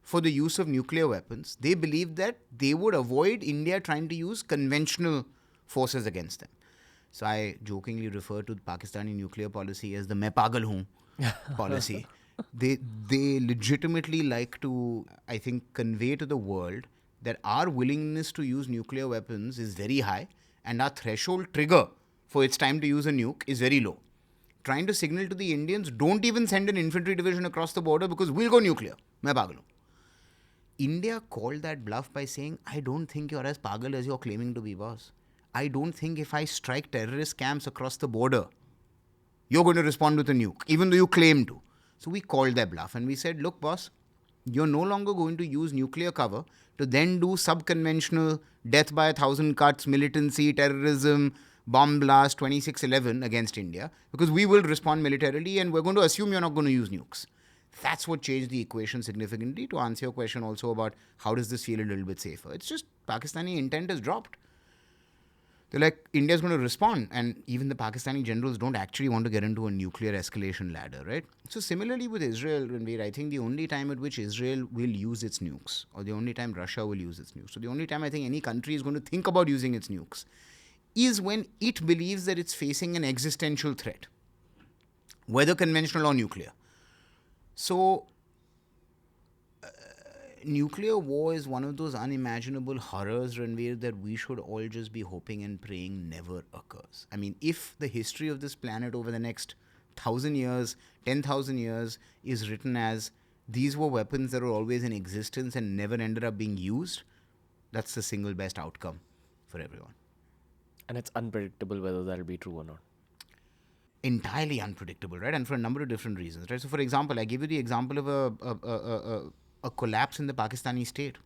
for the use of nuclear weapons, they believe that they would avoid India trying to use conventional forces against them. So I jokingly refer to the Pakistani nuclear policy as the "Main pagal hoon" policy. They legitimately like to, I think, convey to the world that our willingness to use nuclear weapons is very high, and our threshold trigger for its time to use a nuke is very low. trying to signal to the Indians, don't even send an infantry division across the border because we'll go nuclear. Main pagal hu. India called that bluff by saying, I don't think you're as pagal as you're claiming to be, boss. I don't think if I strike terrorist camps across the border, you're going to respond with a nuke, even though you claim to. So we called that bluff and we said, look, boss, you're no longer going to use nuclear cover to then do sub-conventional death by 1,000 cuts, militancy, terrorism, bomb blast 2611 against India, because we will respond militarily and we're going to assume you're not going to use nukes. That's what changed the equation significantly. To answer your question also about how does this feel a little bit safer, it's just Pakistani intent has dropped. They're like, India's going to respond, and even the Pakistani generals don't actually want to get into a nuclear escalation ladder, right? So similarly with Israel, Ranveer, I think the only time at which Israel will use its nukes, or the only time Russia will use its nukes, so the only time I think any country is going to think about using its nukes, is when it believes that it's facing an existential threat, whether conventional or nuclear. So nuclear war is one of those unimaginable horrors, Ranveer, that we should all just be hoping and praying never occurs. I mean, if the history of this planet over the next 1,000 years, 10,000 years is written as these were weapons that were always in existence and never ended up being used, that's the single best outcome for everyone. And it's unpredictable whether that'll be true or not. Entirely unpredictable, right? And for a number of different reasons, right? So, for example, I give you the example of a collapse in the Pakistani state.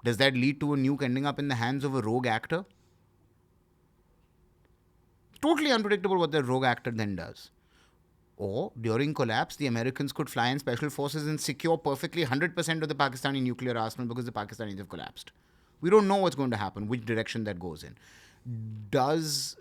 Does that lead to a nuke ending up in the hands of a rogue actor? Totally unpredictable what the rogue actor then does. Or, during collapse, the Americans could fly in special forces and secure perfectly 100% of the Pakistani nuclear arsenal because the Pakistanis have collapsed. We don't know what's going to happen, which direction that goes in. Does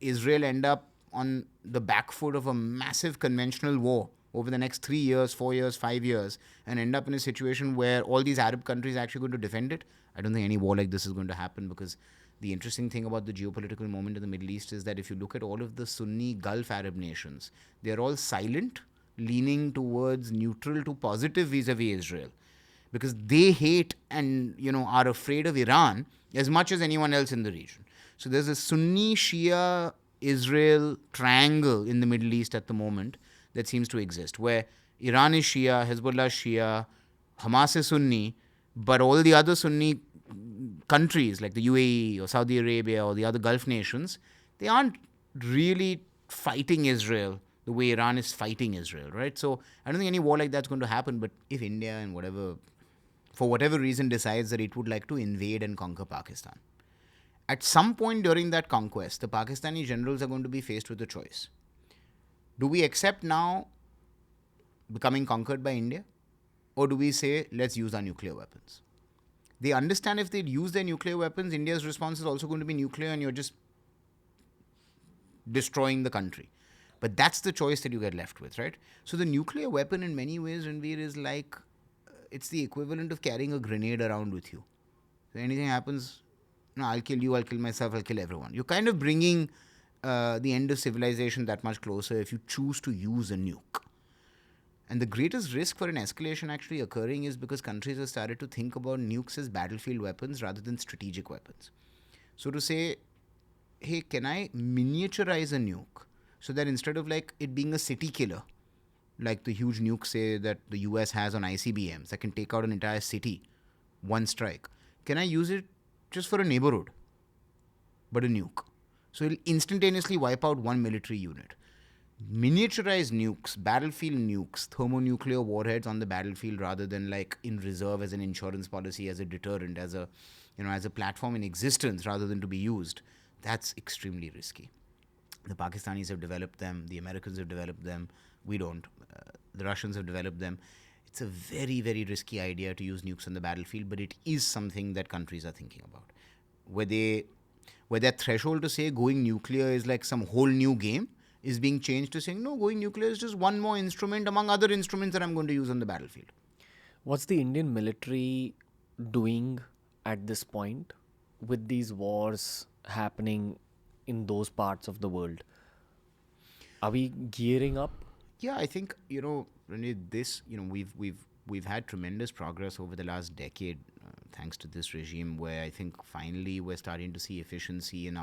Israel end up on the back foot of a massive conventional war over the next 3 years, 4 years, 5 years, and end up in a situation where all these Arab countries are actually going to defend it? I don't think any war like this is going to happen, because the interesting thing about the geopolitical moment in the Middle East is that if you look at all of the Sunni Gulf Arab nations, they're all silent, leaning towards neutral to positive vis-a-vis Israel, because they hate and are afraid of Iran as much as anyone else in the region. So there's a Sunni Shia Israel triangle in the Middle East at the moment that seems to exist, where Iran is Shia, Hezbollah is Shia, Hamas is Sunni, but all the other Sunni countries like the UAE or Saudi Arabia or the other Gulf nations, they aren't really fighting Israel the way Iran is fighting Israel, right? So I don't think any war like that's going to happen, but if India and for whatever reason decides that it would like to invade and conquer Pakistan, at some point during that conquest, the Pakistani generals are going to be faced with a choice. Do we accept now becoming conquered by India? Or do we say, let's use our nuclear weapons? They understand if they use their nuclear weapons, India's response is also going to be nuclear and you're just destroying the country. But that's the choice that you get left with, right? So the nuclear weapon in many ways, Ranveer, is like, it's the equivalent of carrying a grenade around with you. So anything happens, no, I'll kill you, I'll kill myself, I'll kill everyone. You're kind of bringing the end of civilization that much closer if you choose to use a nuke. And the greatest risk for an escalation actually occurring is because countries have started to think about nukes as battlefield weapons rather than strategic weapons. So to say, hey, can I miniaturize a nuke so that instead of like it being a city killer, like the huge nukes say that the US has on ICBMs that can take out an entire city, one strike, can I use it just for a neighborhood, but a nuke? So it'll instantaneously wipe out one military unit. Miniaturized nukes, battlefield nukes, thermonuclear warheads on the battlefield rather than like in reserve as an insurance policy, as a deterrent, as a platform in existence rather than to be used, that's extremely risky. The Pakistanis have developed them, the Americans have developed them, we don't. The Russians have developed them. It's a very, very risky idea to use nukes on the battlefield, but it is something that countries are thinking about. Where that threshold to say going nuclear is like some whole new game is being changed to saying, no, going nuclear is just one more instrument among other instruments that I'm going to use on the battlefield. What's the Indian military doing at this point with these wars happening in those parts of the world? Are we gearing up? Yeah, I think, we've had tremendous progress over the last decade thanks to this regime, where I think finally we're starting to see efficiency in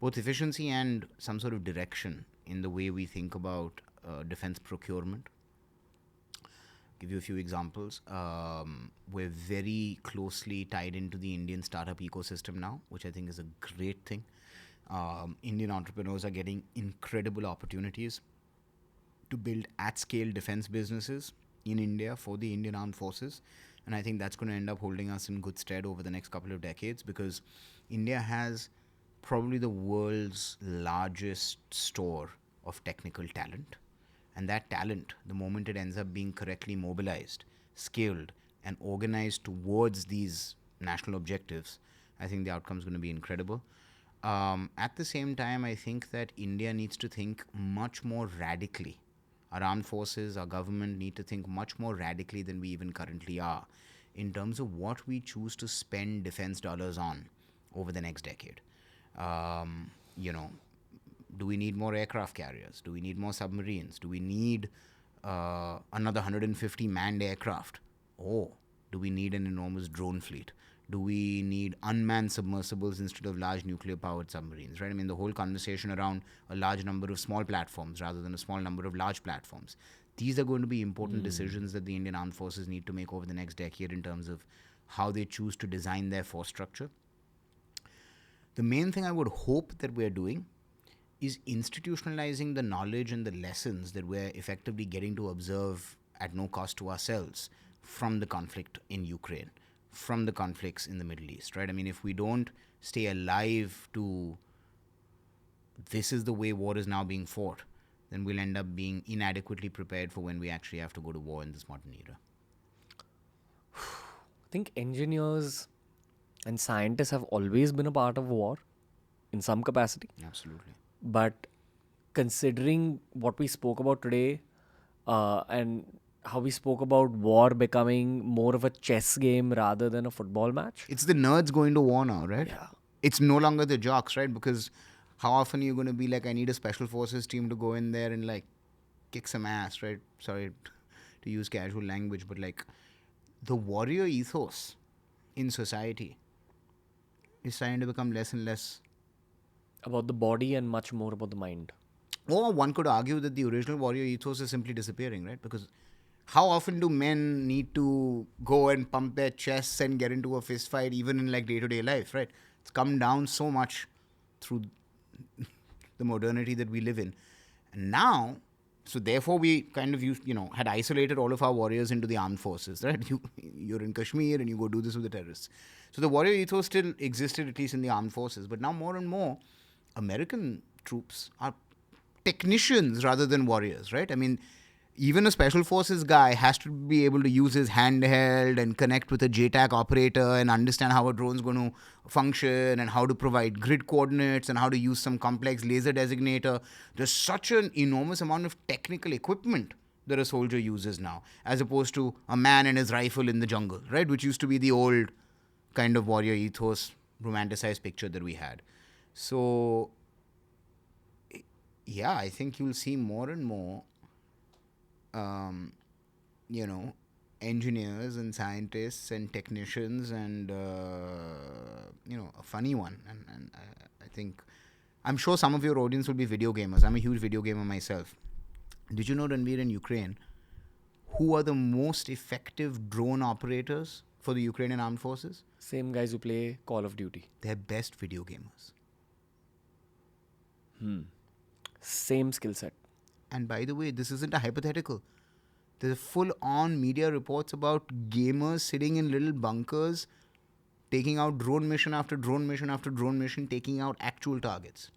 both efficiency and some sort of direction in the way we think about defense procurement. Give you a few examples. We're very closely tied into the Indian startup ecosystem now, which I think is a great thing. Indian entrepreneurs are getting incredible opportunities to build at-scale defense businesses in India for the Indian Armed Forces. And I think that's going to end up holding us in good stead over the next couple of decades, because India has probably the world's largest store of technical talent. And that talent, the moment it ends up being correctly mobilized, scaled, and organized towards these national objectives, I think the outcome is going to be incredible. At the same time, I think that India needs to think much more radically. Our armed forces, our government need to think much more radically than we even currently are in terms of what we choose to spend defense dollars on over the next decade. Do we need more aircraft carriers? Do we need more submarines? Do we need another 150 manned aircraft? Oh, do we need an enormous drone fleet? Do we need unmanned submersibles instead of large nuclear-powered submarines, right? I mean, the whole conversation around a large number of small platforms rather than a small number of large platforms. These are going to be important decisions that the Indian Armed Forces need to make over the next decade in terms of how they choose to design their force structure. The main thing I would hope that we're doing is institutionalizing the knowledge and the lessons that we're effectively getting to observe at no cost to ourselves from the conflict in Ukraine, from the conflicts in the Middle East, right? I mean, if we don't stay alive to this is the way war is now being fought, then we'll end up being inadequately prepared for when we actually have to go to war in this modern era. I think engineers and scientists have always been a part of war in some capacity. Absolutely. But considering what we spoke about today and how we spoke about war becoming more of a chess game rather than a football match. It's the nerds going to war now, right? Yeah. It's no longer the jocks, right? Because how often are you going to be like, I need a special forces team to go in there and like kick some ass, right? Sorry to use casual language, but like the warrior ethos in society is starting to become less and less About the body and much more about the mind. Or one could argue that the original warrior ethos is simply disappearing, right? Because how often do men need to go and pump their chests and get into a fist fight even in like day-to-day life, right? It's come down so much through the modernity that we live in. And now, so therefore we kind of had isolated all of our warriors into the armed forces, right? You're in Kashmir and you go do this with the terrorists. So the warrior ethos still existed, at least in the armed forces. But now more and more, American troops are technicians rather than warriors, right? I mean, even a special forces guy has to be able to use his handheld and connect with a JTAC operator and understand how a drone's going to function and how to provide grid coordinates and how to use some complex laser designator. There's such an enormous amount of technical equipment that a soldier uses now, as opposed to a man and his rifle in the jungle, right? Which used to be the old kind of warrior ethos, romanticized picture that we had. So, yeah, I think you'll see more and more, engineers and scientists and technicians and, a funny one. And I think, I'm sure some of your audience will be video gamers. I'm a huge video gamer myself. Did you know, Ranveer, in Ukraine, who are the most effective drone operators for the Ukrainian Armed Forces? Same guys who play Call of Duty. They're best video gamers. Same skill set. And by the way, this isn't a hypothetical. There's full-on media reports about gamers sitting in little bunkers, taking out drone mission after drone mission after drone mission, taking out actual targets.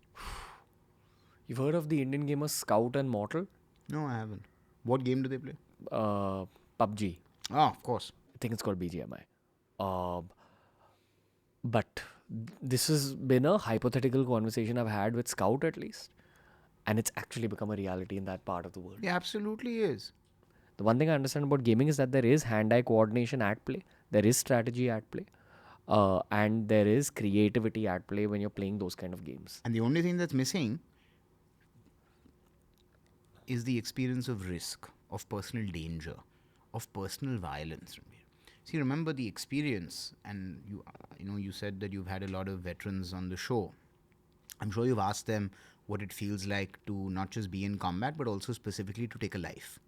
You've heard of the Indian gamers Scout and Mortal? No, I haven't. What game do they play? PUBG. Oh, of course. I think it's called BGMI. But this has been a hypothetical conversation I've had with Scout at least. And it's actually become a reality in that part of the world. It absolutely is. The one thing I understand about gaming is that there is hand-eye coordination at play. There is strategy at play. And there is creativity at play when you're playing those kind of games. And the only thing that's missing is the experience of risk, of personal danger, of personal violence. See, remember the experience, and you said that you've had a lot of veterans on the show. I'm sure you've asked them, what it feels like to not just be in combat, but also specifically to take a life.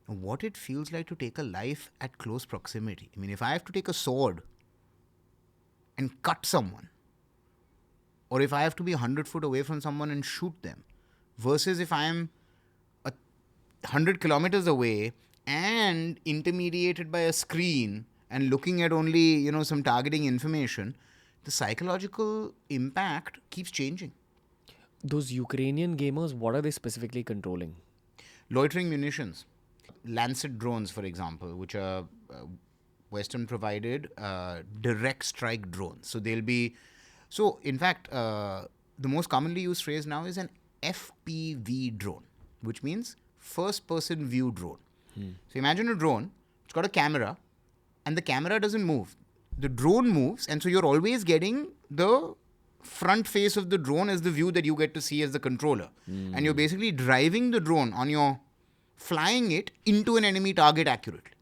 What it feels like to take a life at close proximity. I mean, if I have to take a sword and cut someone, or if I have to be 100 foot away from someone and shoot them, versus if I am 100 kilometers away and intermediated by a screen and looking at only, some targeting information, the psychological impact keeps changing. Those Ukrainian gamers, what are they specifically controlling? Loitering munitions. Lancet drones, for example, which are Western provided direct strike drones. So they'll be... So, in fact, the most commonly used phrase now is an FPV drone, which means first person view drone. So imagine a drone, it's got a camera, and the camera doesn't move. The drone moves, and so you're always getting the front face of the drone as the view that you get to see as the controller. And you're basically driving the drone on your... flying it into an enemy target accurately.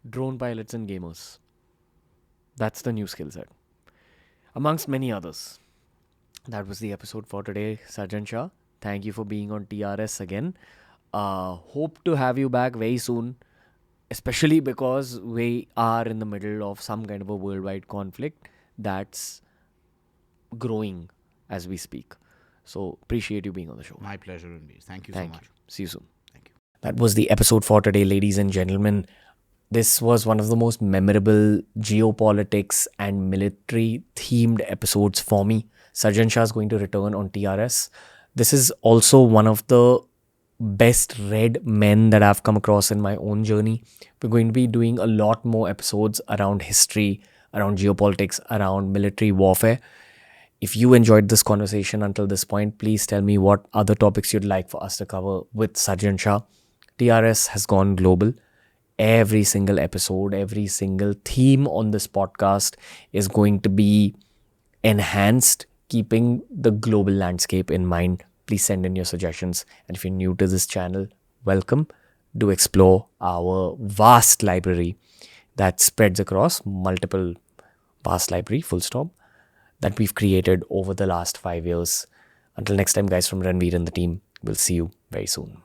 Drone pilots and gamers. That's the new skill set. Amongst many others. That was the episode for today, Sarjan Shah. Thank you for being on TRS again. Hope to have you back very soon, especially because we are in the middle of some kind of a worldwide conflict that's growing as we speak. So appreciate you being on the show. My pleasure, Ranveer. Thank you so much. See you soon. Thank you. That was the episode for today, ladies and gentlemen. This was one of the most memorable geopolitics and military themed episodes for me. Sarjan Shah is going to return on TRS. This is also one of the best read men that I've come across in my own journey. We're going to be doing a lot more episodes around history, around geopolitics, around military warfare. If you enjoyed this conversation until this point, please tell me what other topics you'd like for us to cover with Sarjan Shah. TRS has gone global. Every single episode, every single theme on this podcast is going to be enhanced, keeping the global landscape in mind. Please send in your suggestions. And if you're new to this channel, welcome. Do explore our vast library that spreads across multiple vast library, full stop, that we've created over the last 5 years. Until next time, guys, from Ranveer and the team, we'll see you very soon.